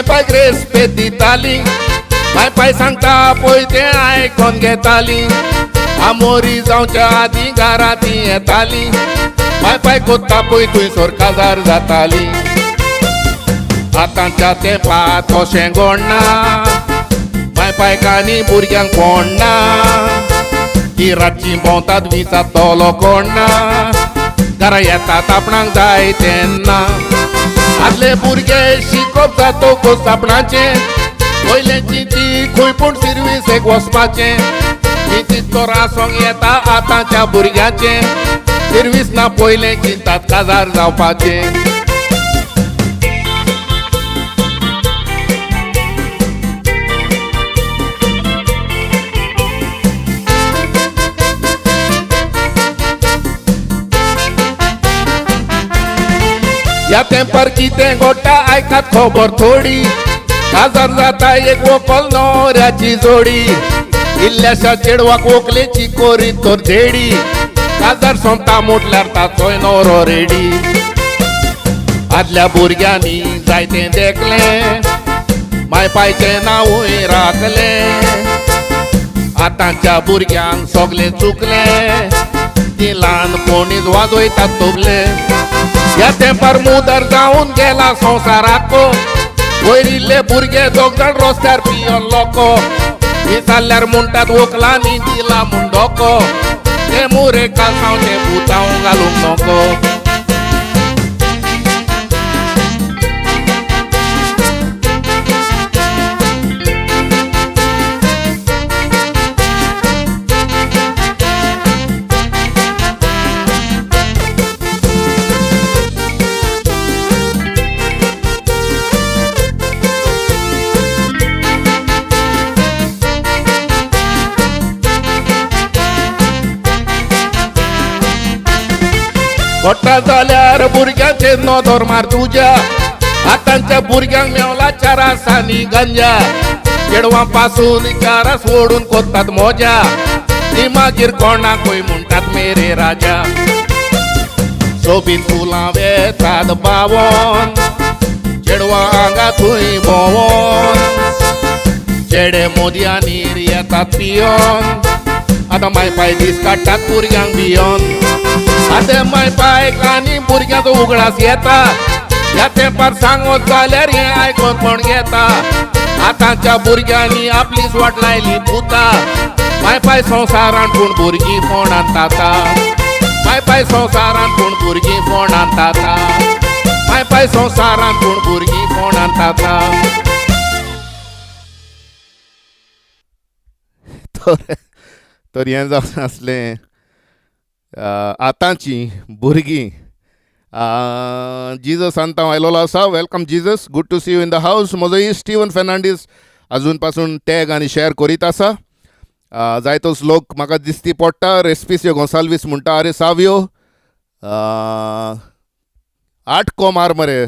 माय पायक रेस्पेद दिताली माय पाय सांगता पळय तें आयकोन घेताली आमोरी जावच्या आदीं घरांती येताली माय पाय कोत्ता पळय थंयसर काजार जाताली आतांच्या तेंपात तशें घडना माय पायकांनी भुरग्यांक कोणना ती रातची भोंवतात विचात तोलो कोणना घरा येतात आपणाक जाय तेन्ना आदले भुरगे शिकोवप जातकच आपणाचे पयलेची ती खंय पूण सर्विसेक वचपाचें चिंतो रासोंक येता आतांच्या भुरग्याचे सर्वीस ना पयलें चिंतात काजार जावपाचें या तेंपार कितें घडटा आयकात खबर थोडी काजार जाता एक व्हंकल न्हवऱ्याची जोडी इल्ल्याशा चेडवाक व्हंकलेची कोरीत तर धेडी काजार सोंपता म्हटल्यार ताचोय न्हवरो रेडी आदल्या भुरग्यांनी जायतें देखलें माय पायचें नांवूय राखलें आतांच्या भुरग्यांक सगलें चुकलें ती ल्हानपणीच वाजयतात तबलें या तेंपार मुदर जावन गेला संवसाराक वयरिल्ले भुरगे दोग जाण रस्त्यार पियोन लोको विचारल्यार म्हणटात व्हंकलांनी दिला म्हूण डोको ते मुरे कासांव ते भुतांव घालूंक नको घडटा जाल्यार भुरग्यांचेर नदर मार तुज्या आतांच्या भुरग्यांक मेवला चारासांनी गंजा चेडवां पासून चारास ओडून कोत्तात मोजा ती मागीर कोणाकूय म्हणटात मेरे राजा सोबीत फुलां वेतात बावोन चेडवां आंगाथूय भोंवोन चेडे मोदयांनीर येतात पियोन आतां माय पाय दीस काडटात भुरग्यांक भियोन आतां माय पायक आनी भुरग्यांचो उगडास येता ह्या तेंपार सांगत जाल्यार हें आयकोन कोण घेता आतांच्या भुरग्यांनी आपलीच वाट लायली पुता माय पाय संवसारांत पूण भुरगीं फोंडांत ताता माय पाय संवसारांत पूण भुरगीं फोंडांत ताता माय पाय संवसारांत पूण भुरगीं फोंडांत ताता तर हें जावन आसलें आतांची भुरगीं जिजस सांगता आयलोलो आसा welcome Jesus good to see you in the house म्हजो इश्ट स्टीवन फेर्नांडीस अजून पासून टॅग आनी शेअर करीत आसा जायतोच लोक म्हाका दिसती पडटा रेस्पिसियो गोंसाल्वीस म्हणटा अरे सावियो 8 को मार मरे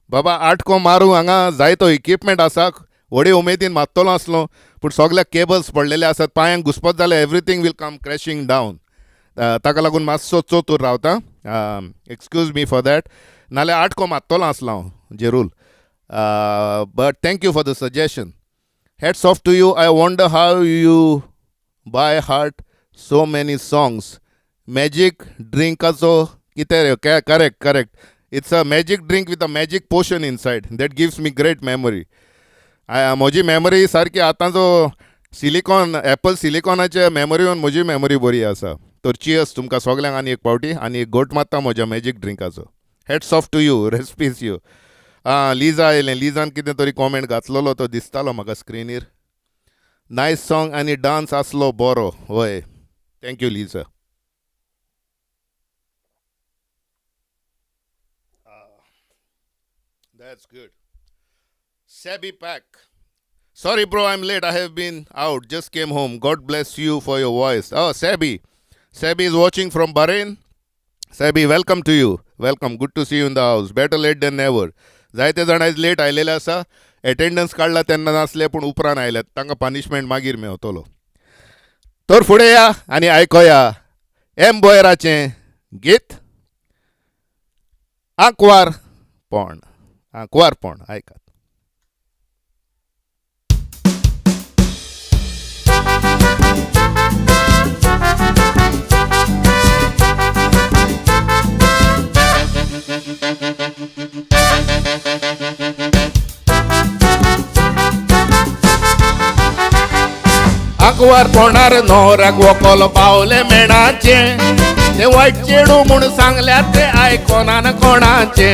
बाबा 8 को मारूं हांगा जायतो इक्विपमेंट आसा व्हडे उमेदीन मात्तलो आसलो पूण सगळ्या केबल्स पडलेले आसात पांयांक घुसपत जाल्यार everything will come crashing down ताका लागून मातसो चोतूर रावता एक्सक्यूज मी फॉर दॅट नाल्यार 8 को मात्तलो आसलो हांव जेरूल but thank you for the suggestion hats off to you I wonder how you by heart so many songs magic ड्रिंकाचो कितें रे correct it's a magic drink with a magic potion inside that gives me great memory म्हजी memory सारकी आतांचो silicon Apple सिलिकॉनाच्या मेमरीन म्हजी memory बरी आसा तर चियर्स तुमकां सगल्यांक आनी एक पावटी आनी एक गोट मारता म्हज्या मॅजीक ड्रिंकाचो हॅट्स ऑफ टू यू रेस्पीस यू लिजा आयलें लिजान कितें तरी कॉमेंट घातलेलो तो दिसतालो म्हाका स्क्रिनीर नायस सॉंग आनी डान्स आसलो बरो हय thank you Liza that's good Sabby Pack. Sorry, bro, I'm late. I have been out. Just came home. God bless you for your voice. Oh, Sabby. Sabby is watching from Bahrain. Sabby, welcome to you. Welcome. Good to see you in the house. Better late than never. जायते जाण आयज late आयलेले आसा एटेंडन्स काडला तेन्ना नासले पूण उपरांत आयल्यात तांकां पनिशमेंट मागीर मेवतलो तर फुडें या आनी आयकोया एम बॉयराचें गीत आंकवारपण आयकात आंकवार पोणार न्हवऱ्याक वकोल पावले मेणाचे ते वाईट चेडू म्हूण सांगल्यार ते आयकोनान कोणाचे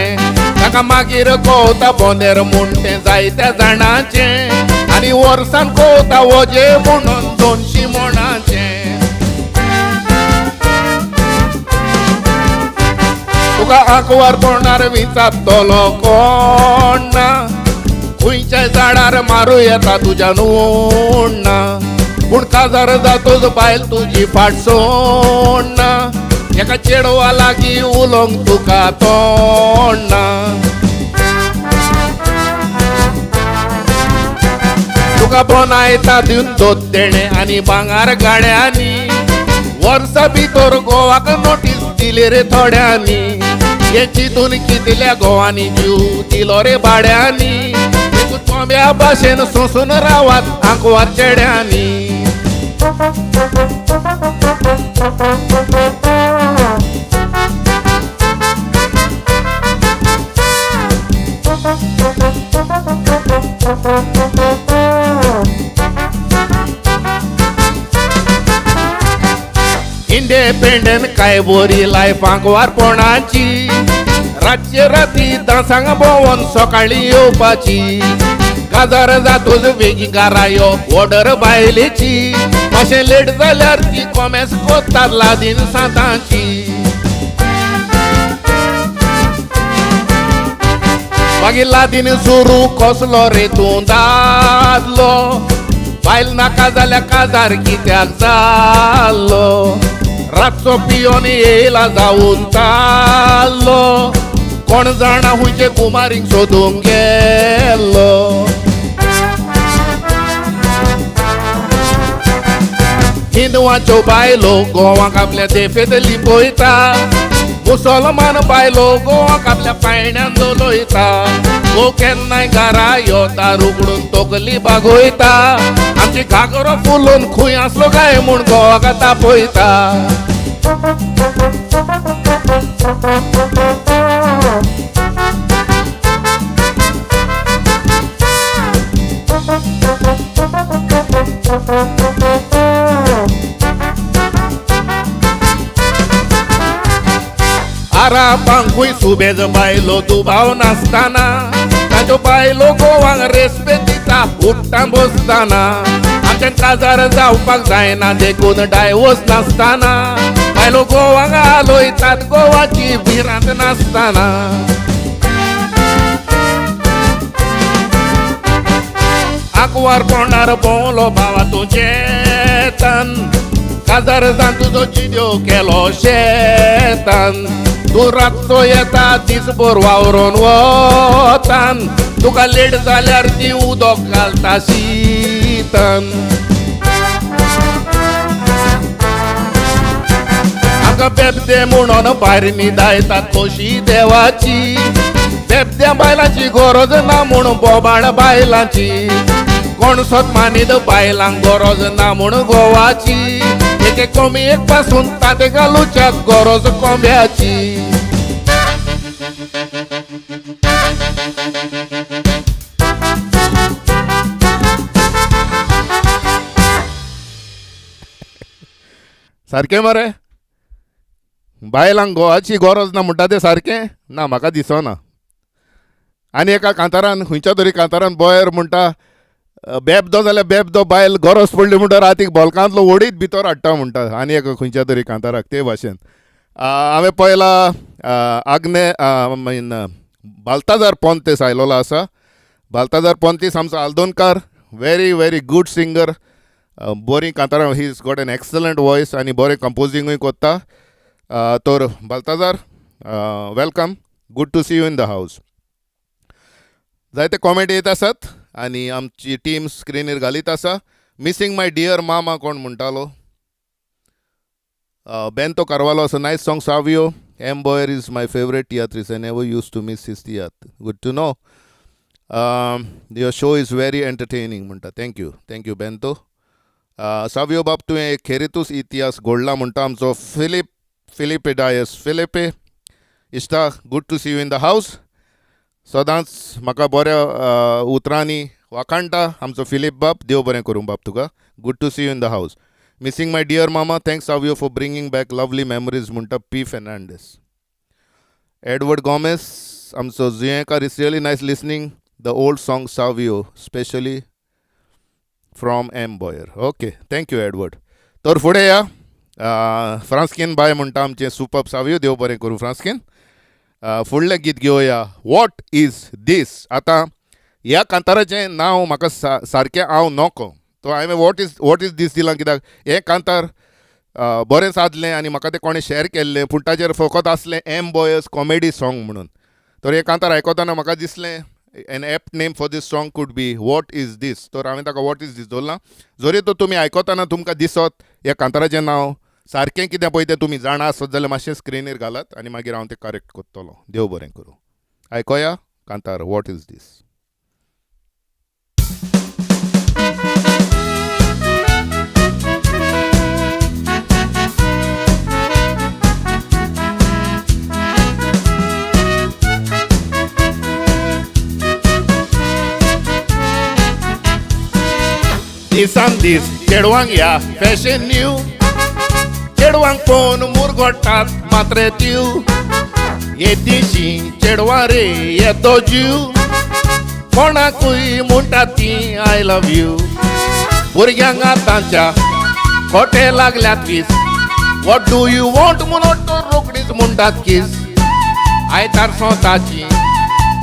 ताका मागीर कोवता बोंदेर म्हूण ते जायत्या जाणांचे आनी वर्सान कोवता वोजे म्हणून 200 मोणाचे तुका आंकवार पोणार विचारतलो कोण ना खुंयच्याय झाडार मारूं येता तुज्या नूण्ण पूण काजार जातोच बायल तुजी फाट सोडना एका चेडवा लागीं उलोवंक तुका तोडना तुका बोनायता दिवन दोत तेणे आनी भांगार गाड्यांनी वर्सां भितर गोवाक नोटीस दिली रे थोड्यांनी हे चिंतून कितल्या गोवांनी जीव दिलो रे भाड्यांनी कोंब्या भाशेन सोंसून रावात आंकवार चेड्यांनी इंडिपेंडंट काय बरी लायफ आंकवार पोणाची रातचे राती दासांग भोंवन सकाळी येवपाची काजार जातोच बेगीन घरा ऑर्डर बायलेची मातशें लेट जाल्यार ती कॉमेस कोत्तात लादीन सातांची मागीर लादीन सुरू कसलो रे तूं दादलो बायल नाका जाल्यार काजार कित्याक जाल्लो रातचो पियोन येयला जावून ताल्लो कोण जाणा हुंयचे कुमारीक सोदूंक गेल्लो हिंदवाच्यो बायलो गोवाक आपल्या देफेत लिपयता मुसलमान बायलो गोवाक आपल्या पायण्यान दोलयता गो केन्नाय घरा येता रुगडून तोकली बागोयता आमची घागरो फुलोवन खूंय आसलो काय म्हूण गोवाक तापयता आरापांकूय सुबेज बायलो दुबाव नासतना ताज्यो बायलो गोवाक रेस्पेद दिता उठ्ठा बसतना आमच्यान काजार जावपाक जायना देखून डायवोर्स नासतना बायलो गोवाक आलोयतात गोवाची भिरांत नासतना आंकवार पोणार भोंवलो भावा तुजे तन काजार जावन तुजो जिद्यो केलो शेतान तूं रातचो येता दीसभर वावरोन वतान तुका लेट जाल्यार ती उदक घालता शीतान हांगा बेबदे म्हणून भायर न्हिदायतात खोशी देवाची बेबद्या बायलांची गरज ना म्हूण बोबाड बायलांची कोण सोत मानीद बायलांक गरज ना म्हूण गोवाची एके कोंबयेक पासून ताते घालूच्या गरज कोंब्याची सारकें मरे बायलांक गोवाची गरज ना म्हणटा तें सारकें ना म्हाका दिसना आनी एका कांतारान खंयच्या तरी कांतारान बॉयर म्हणटा बेबदो जाल्यार बेबदो बायल गरज पडली म्हणटा रातीक बॉलकांतलो ओडीत भितर हाडटा म्हणटा आनी एका खंयच्या तरी कांताराक ते भाशेन हांवें पळयला आग्ने मीन बाल्ताजार पोंतेस आयलोलो आसा बाल्ताजार पोंतीस आमचो आल्दोनकार व्हेरी व्हेरी गूड सिंगर बरी कांतारां he is got an excellent voice आनी बरें कंपोजींगूय कोत्ता तर Baltazar welcome good to see you in the house जायते कॉमेंट येत आसात आनी आमची टीम स्क्रिनीर घालीत आसा मिसींग माय डियर मामा कोण म्हणटालो बेंतो कारवालो आसा nice song Savio Boyer is my favourite tiatrist I never used to miss his tiatr good to know your show is very entertaining म्हणटा थँक्यू बेंतो सावियो बाब तुवें खेरीतूच इतिहास घडला म्हणटा आमचो फिलिपिडायस फिलिपे इश्ता good to see you in the house. सदांच म्हाका बऱ्या उतरांनी वाखाणटा आमचो फिलीप बाब. देव बरें करूं बाब तुका. Good to see you in the house. Missing my dear mama. Thanks Savio for bringing back lovely memories म्हणटा पी फेर्नांडीस. एडवर्ड गॉमेस आमचो जुयेंकार is really nice listening the old song Savio specially from M Boyer. Okay thank you Edward. तर फुडें या. फ्रांस्कीन बाय म्हणटा आमचें सुपर्ब सावियो. देव बरें करूं फ्रांस्कीन. फुडलें गीत घेवया. वॉट इज दीस. आतां ह्या कांताराचें नांव म्हाका सारकें हांव नोको. तो हांवें वॉट इज दीस दिलां कित्याक हें कांतार बरें सादलें आनी म्हाका तें कोणें शॅर केल्लें पूण ताचेर फकत आसलें एम बॉयर्स कॉमेडी सॉंग म्हणून. तर हें कांतार आयकताना म्हाका दिसलें an apt name for this song could be what is this. तर हांवें ताका वॉट इज दीस दवरलां. जरी तो तुमी आयकताना तुमकां दिसत ह्या कांताराचें नांव सारकें कितें पळय तें तुमी जाणा आसत जाल्यार मातशें स्क्रिनीर घालात आनी मागीर हांव तें करेक्ट करतलो. देव बरें करूं. आयकोया कांतार वॉट इज दीस. दिसान दीस चेडवांक या फॅशन न्यू. चेडवांक पळोवन मुरगोडटात मात्र त्यो. हे दिशी चेडवां रे येतो जीव. कोणाकूय म्हणटात ती आय लव यू. भुरग्यांक आतांच्या खोटे लागल्यात वीस. वॉट डू यू वॉन्ट म्हणून तो रोकडीच म्हणटात किस. आयतार स्वताची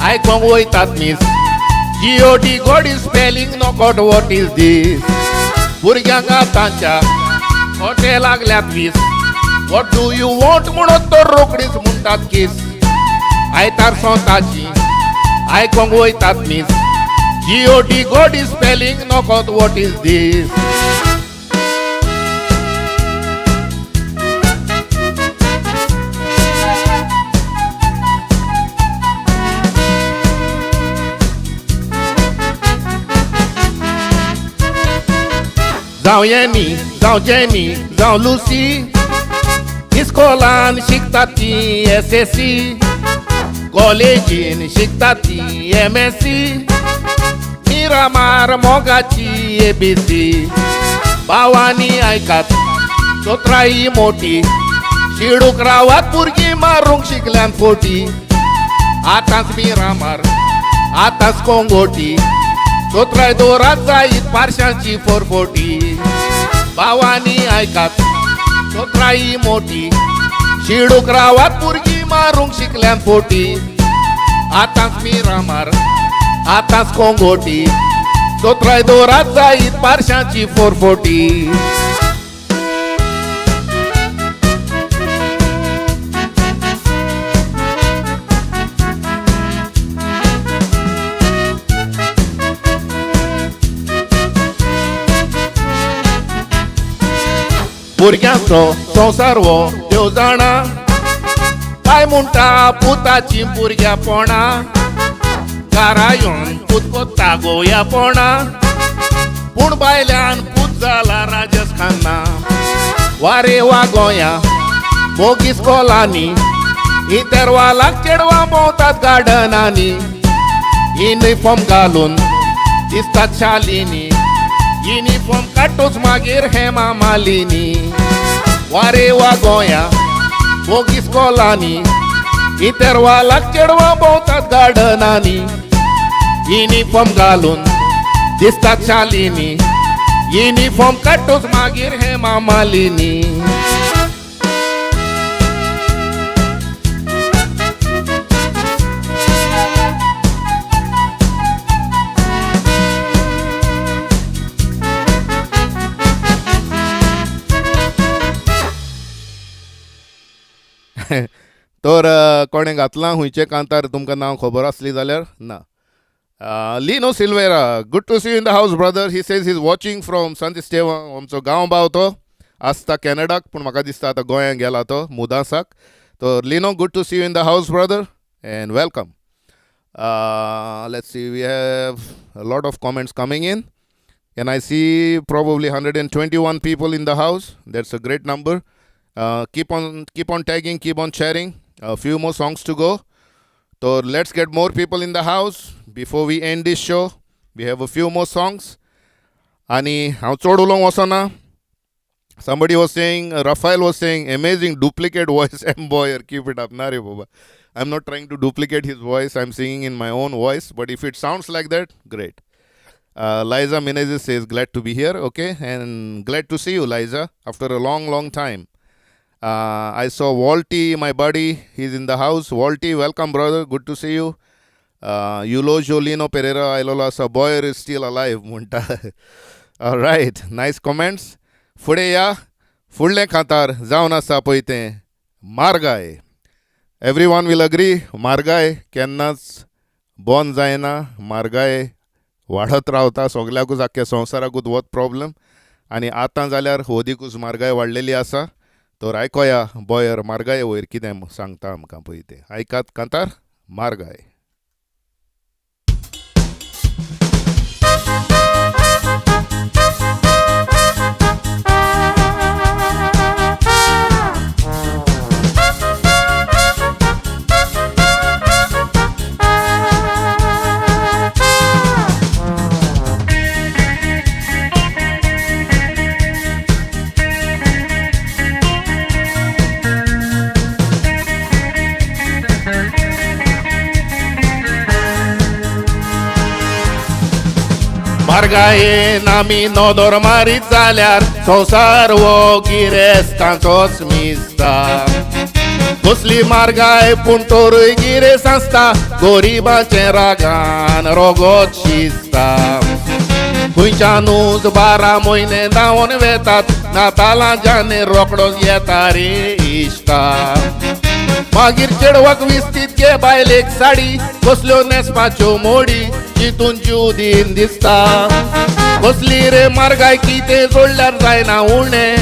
आयकोंक वयतात miss. GOD God is spelling no God what is this. भुरग्यांक आतांच्या खोटे लागल्यात वीस. What do you want म्हणून तो रोकडीच म्हणटात किस. आयतार स्वताची आयकोंक वयतात miss. GOD God is spelling no God what is this. जावं येनी जावं जेनी जावं लुसी. इस्कोलान शिकतात ती SSC. कॉलेजीन शिकतात ती MSc. मिरामार मोगाची ABC. भावानी आयकात दोतराई मोठी. शिडूक रावात भुरगीं मारूंक शिकल्यान फोटी. आतांच मिरामार आतांच कोंगोटी. दोतराय दोरात जायत पारशांची 440. भावानी आयकात दोतराई मोठी. शिडूक रावात भुरगीं मारूंक शिकल्यान फोटी. आतांच मिरामार आतांच कोंगोटी. दोतराय दोरात जायत पारशांची 440. भुरग्यांचो संवसार हो देव जाणा. काय म्हणटा पुताची भुरग्यापणा. घरा येवन पूत कोत्ता गोयापणा. पूण बायल्यान पूत जाला राजस्थाना. वारे वा गोंया मोगी स्कॉलांनी. इतरवालाक चेडवां भोंवतात गार्डनांनी. युनिफॉर्म घालून दिसतात शालिनी. युनिफॉर्म काडटूच मागीर हेमा मालिनी. वारे वा गोंया मोगी स्कॉलांनी. इतरवालाक चेडवां भोंवतात गार्डनांनी. युनिफॉर्म घालून दिसतात शालिनी. युनिफॉर्म काडटूच मागीर हेमा मालिनी. तर कोणें घातलां हुंयचें कांतार तुमकां नांव खबर आसली जाल्यार ना. Lino Silveira. Good to see you in the house brother. He says is watching from Sant Estevam. आमचो गांव भाव तो आसता कॅनडाक पूण म्हाका दिसता आतां गोंयांत गेला तो मुदासाक. तर Lino good to see you in the house brother and welcome. Let's see we have a lot of comments coming in. And I see probably 121 people in the house. That's a great number. Keep on tagging, keep on sharing. A few more songs to go. So let's get more people in the house before we end this show. We have a few more songs. आणि हांव चड उलोवंक वचना. Somebody was saying, Rafael was saying, amazing duplicate voice, M. Boyer, keep it up. Nare Baba. I'm not trying to duplicate his voice. I'm singing in my own voice. But if it sounds like that, great. Liza Menezes says, glad to be here. Okay. And glad to see you, Liza, after a long, long time. I saw Walty, my buddy. He's in the house. Walty, welcome, brother. Good to see you. Yulo Jolino Pereira, Ailola sa Boyer is still alive. Munta. All right. Nice comments. फुडें या फुडलें खातार जावन आसा पळय तें मारगाय. Everyone will agree मारगाय केन्नाच बंद जायना. मारगाय वाडत रावता सगल्याकूच आख्या संवसाराकूच वत प्रॉब्लेम. आनी आतां जाल्यार होदीकूच मारगाय वाडलेली आसा. तर आयकोया बॉयर मारगाय वयर कितें सांगता आमकां पळय तें. आयकात कांतार मारगाय. मारगायेन आमी नोदोर मारीत जाल्यार संवसार वो गिरेस्तांचोच मिसता. कसली मारगाय पूण तोरूय गिरेस्त आसता. गोरिबाचे रागान रोगोत शिजता. खंयच्यानूच 12 म्हयने धांवन वेतात. नातालांच्यान रोकडोच येता रे इश्टा. मागीर चेडवाक विस्तीत घे बायलेक साडी. कसल्यो नेसपाच्यो मोडी जितून जीव दिन दिसता. कसली रे मारगाय कितें जोडल्यार जायना उणें.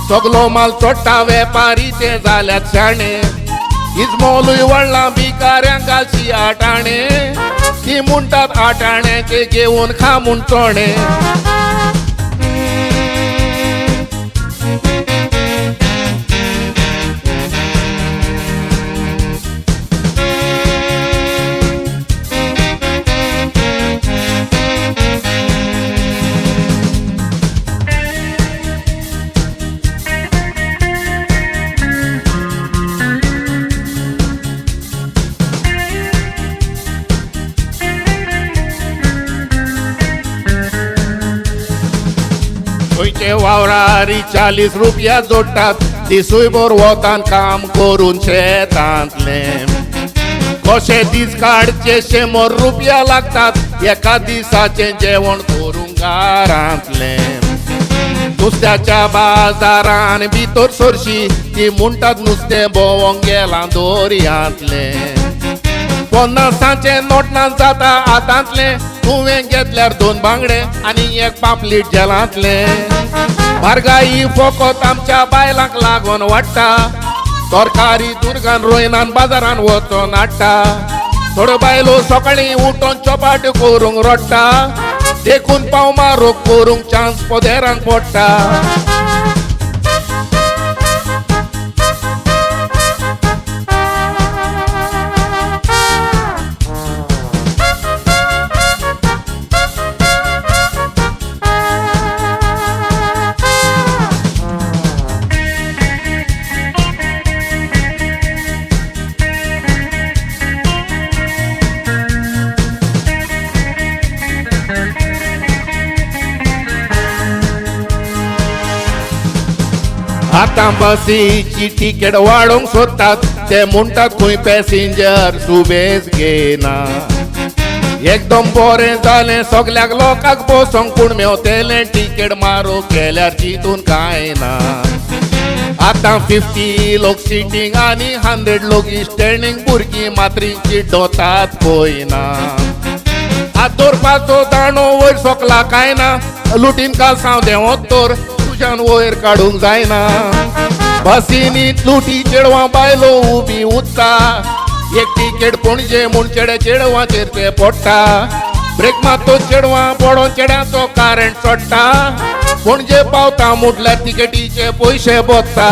सगलो माल चोडटा वेपारी ते जाल्यात शाणे. इजमोलूय व्हडला भिकाऱ्यांक घालची आटाणे. ती म्हणटात आटाण्याचे घेवन खा म्हूण चोणे. वावरारी 40 रुपया जोडटात. दिसूयभर वतान काम करून शेतांतले. कशे दीस काडचे 100 रुपया लागतात. एका दिसाचे जेवण करूंक घरांतले. नुस्त्याच्या बाजारान भितर सरशी ती म्हणटात नुस्तें भोवंक गेलां दर्यांतले. 50 नोटनां जाता हातांतले. तुवें घेतल्यार 2 बांगडे आनी 1 पापलीट जेलांतले. मारगाई फकत आमच्या बायलांक लागून वाडटा. तरकारी दुर्गान रोयनान बाजारान वचोन हाडटा. थोड्यो बायलो सकाळीं उठोन चपाट करूंक रडटा. देखून पाव मारूंक करूंक चान्स पोदेरांक पडटा. आतां बसीची तिकेट वाडोवंक सोदतात. ते म्हणटात खंय पॅसेंजर सुबेज घेना. एकदम बरें जालें सगल्याक लोकांक बसोंक. पूण मेवतेलें तिकेट मारूंक गेल्यार तितून कांय ना. आतां 50 लोक सिटींग आनी 100 लोक स्टँडींग. भुरगीं मात्रींची दोतात पळयना. हात दवरपाचो दांडो वयर सकला कांय ना. लुटीन कालसांव देंवत तर तुज्यान वयर काडूंक जायना. बसीनी लुटी चेडवां बायलो उबी उत्ता. एक तिकेट पणजे म्हूण चेडे चेडवाचेर ते पडटा. ब्रेक मारतो चेडवा पडो चेड्याचो करंट सोडटा पणजे पावता म्हटल्यार तिकेटीचे पयशे बोत्ता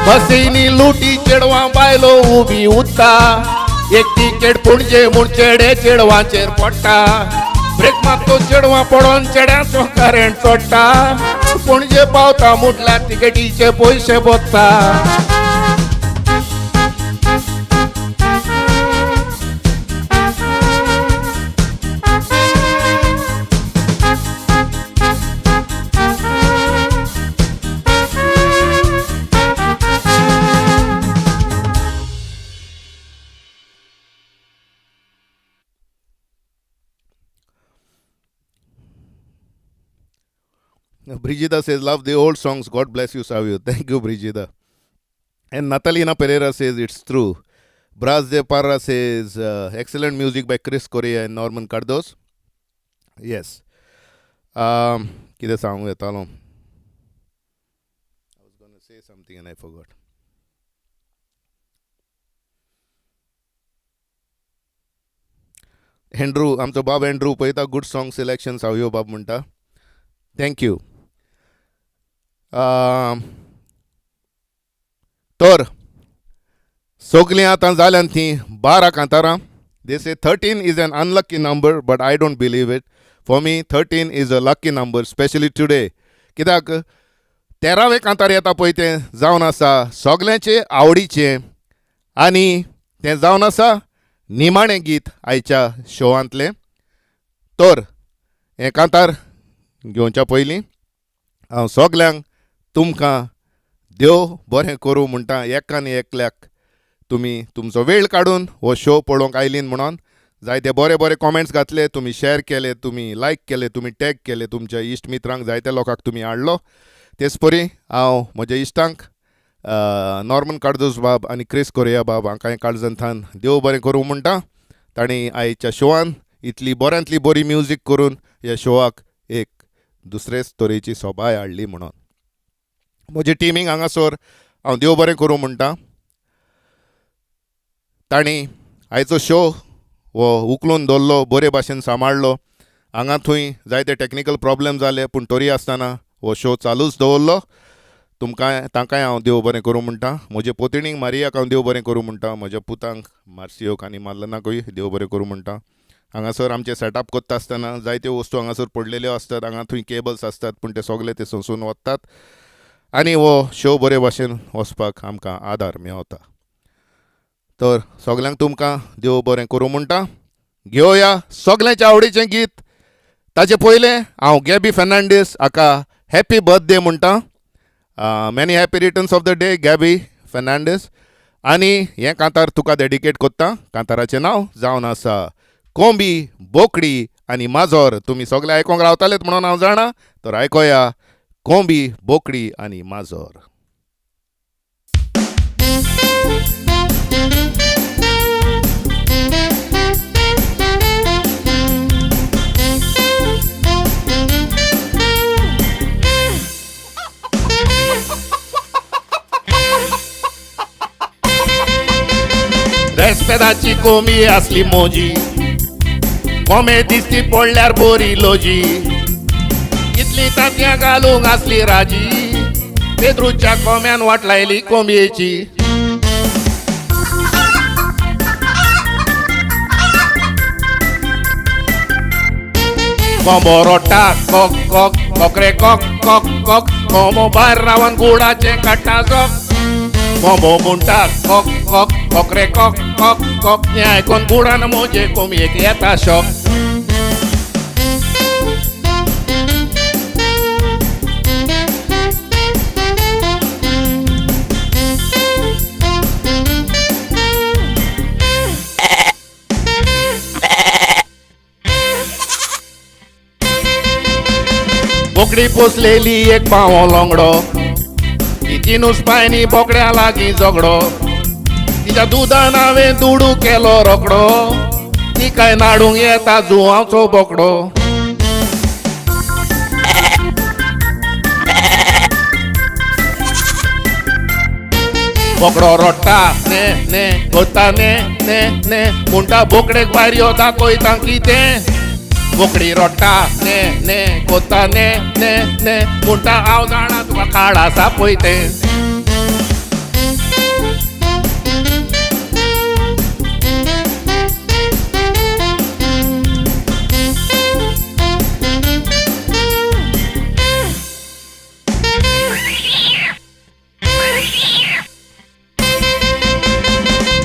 बसीनी लुटी चेडवा बायलो उबी उत्ता एक तिकेट पणजे म्हूण चेडे चेडवाचेर पडटा ब्रेक मारतो चेडवा पडोन चेड्याचो करंट सोडटा पणजे पावता म्हटल्यार तिकेटीचे पयशे बोत्ता Brigida says, love the old songs. God bless you, Savio. Thank you, Brigida. And Natalina Pereira says, it's true. Bras de Parra says, excellent music by Chris Correa and Norman Cardos. Yes. Kide song talo. I was going to say something and I forgot. Andrew, आमचो बाब Andrew पळयता good song selection Savio बाब म्हणटा. Thank you. तर सगलीं आतां जाल्यान ती 12 कांतारां. They say 13 is an unlucky number, but I don't believe it. For me, 13 is a lucky number, especially today. कित्याक 13वें कांतार येता पळय तें जावन आसा सगल्यांचे आवडीचें आनी तें जावन आसा निमाणें गीत आयच्या शोवांतलें. तर हें कांतार घेवच्या पयलीं हांव सगल्यांक तुमकां देव बरें करूं म्हणटा एकान एकल्याक तुमी तुमचो वेळ काडून हो शो पळोवंक आयलीन म्हणून. जायते बरे बरे कॉमेंट्स घातले, तुमी शेअर केले, तुमी लायक केले, तुमी टॅग केले, तुमच्या इश्ट मित्रांक जायत्या लोकांक तुमी हाडलो. तेच परी हांव म्हज्या इश्टांक नॉर्मन कार्दोस बाब आनी क्रिस कोरिया बाब हांकांय काळजंतान देव बरें करूं म्हणटा. तांणी आयच्या शोवान इतली बऱ्यांतली बरी म्युजीक करून ह्या शोवाक एक दुसरेच तरेची सोबाय हाडली म्हणून. म्हजे टिमींक हांगासर हांव देव बरें करूं म्हणटा. तांणी आयचो शो हो उखलून दवरलो, बरे भाशेन सांबाळलो. हांगा थंय जायते टॅक्निकल प्रॉब्लेम जाले, पूण तरी आसतना हो शो चालूच दवरलो. तांकांय हांव देव बरें करूं म्हणटा. म्हजे पोतिणीक मारियाक हांव देव बरें करूं म्हणटा. म्हज्या पुतांक मार्सियोक आनी मार्लनाकूय देव बरें करूं म्हणटा. हांगासर आमचे सेटअप करता आसतना जायत्यो वस्तू हांगासर पडलेल्यो आसतात. हांगा थंय केबल्स आसतात, पूण ते सगळे ते सोंसून वतात आनी हो शो बरे भाशेन वचपाक आमकां आदार मेळता. तर सगल्यांक तुमकां देव बरें करूं म्हणटा. घेवया सगल्यांच्या आवडीचें गीत. ताचे पयलें हांव गॅबी फेर्नांडीस हाका हॅपी बर्थडे म्हणटा. Many happy returns of the day Gabby Fernandes. आनी हें कांतार तुका डेडिकेट कोत्ता. कांताराचें नांव जावन आसा कोंबी, बोकडी आनी माजोर. तुमी सगळे आयकोंक रावतालेत म्हणून हांव जाणा. तर आयकोया कोंबी, बोकडी आनी माजोर. रेस्पेदाची कोंबी आसली मोजी, कोंबे दिसती पडल्यार बरी लोजी. इतली तांतयां घालूंक आसली राजी, पेद्रूच्या कोंब्यान वाट लायली कोंबयेची. कोंबो रोडटा कॉक कॉक, कोकरे कॉक कॉक कॉक. कोंबो भायर रावन गुडाचें काडटा जोक. कोंबो म्हणटा कॉक कॉक, कोकरे कॉक कॉक कॉक. हें आयकून गुडान मोजे कोंबयेक येता शॉक. बोकडी पोसलेली एक पावो लोंगडो, तिनूच पांयनी बोकड्या लागीं झगडो. तिच्या दुदान हांवें दुडू केलो रोकडो, तिकाय नाडूंक येता जुवांचो बोकडो. बोकडो रोडटा ने ने कोता ने ने ने. म्हणटा बोकडेक भायर यो दाखयता कितें. बोकडी रोडटा ने ने कोता ने ने ने म्हणटा हांव जाणा तुका काळ आसा पळय तें.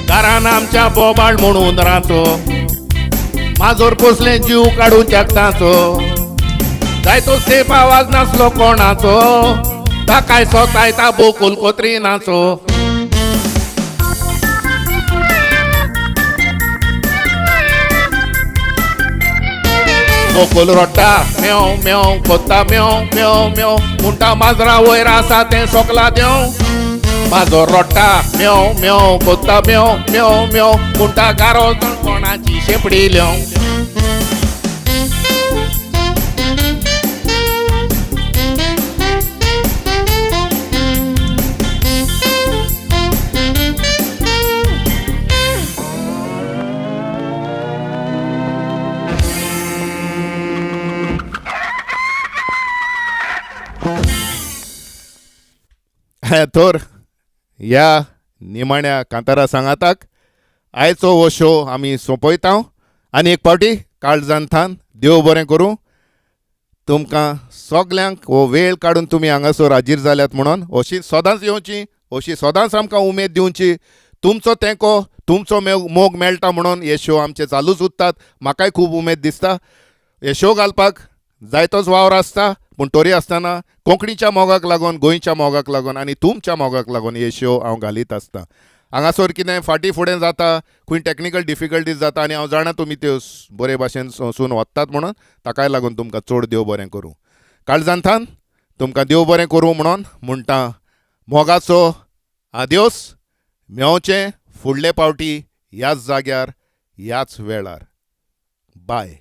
घरान आमच्या बोबाळ म्हणून रावचो, माजोर पोसले जीव काडून जगताचो. जायतो सेफ आवाज नासलो कोणाचो, ताकाय सोतायता बोकुल कोत्री नाचो. बोकुल रोडटा मेव मेव कोत्ता मेव मेव मेव म्हणटा माजरा वयर आसा तें सोकला देव. माजोर रोडटा मेव मेव कोत्ता मेव मेव मेव म्हणटा गारो कोणाची शेपडी लिव. तर ह्या निमाण्या कांतारा सांगाताक आयचो हो शो आमी सोंपयता. आनी एक फावटी काळजांतान देव बरें करूं. तुमकां सगल्यांक हो वेळ काडून तुमी हांगासर हाजीर जाल्यात म्हणून अशी सदांच येवची, अशी सदांच आमकां उमेद दिवची. तुमचो तेंको तुमचो मोग मेळटा म्हणून हे शो आमचे चालूच उरतात. म्हाकाय खूब उमेद दिसता. हे शो घालपाक जायतोच वावर आसता, पूण तरी आसतना कोंकणीच्या मोगाक लागून, गोंयच्या मोगाक लागून आनी तुमच्या मोगाक लागून हे शो हांव घालीत आसता. हांगासर कितें फाटीं फुडें जाता, खंय टॅक्निकल डिफिकल्टीज जाता आनी हांव जाणा तुमी त्यो बरे भाशेन सून वतात म्हणून ताकाय लागून तुमकां चड देव बरें करूं. काळजांतान तुमकां देव बरें करूं म्हणून म्हणटा मोगाचो आदियोस. मेवचें फुडले फावटी ह्याच जाग्यार ह्याच वेळार. बाय.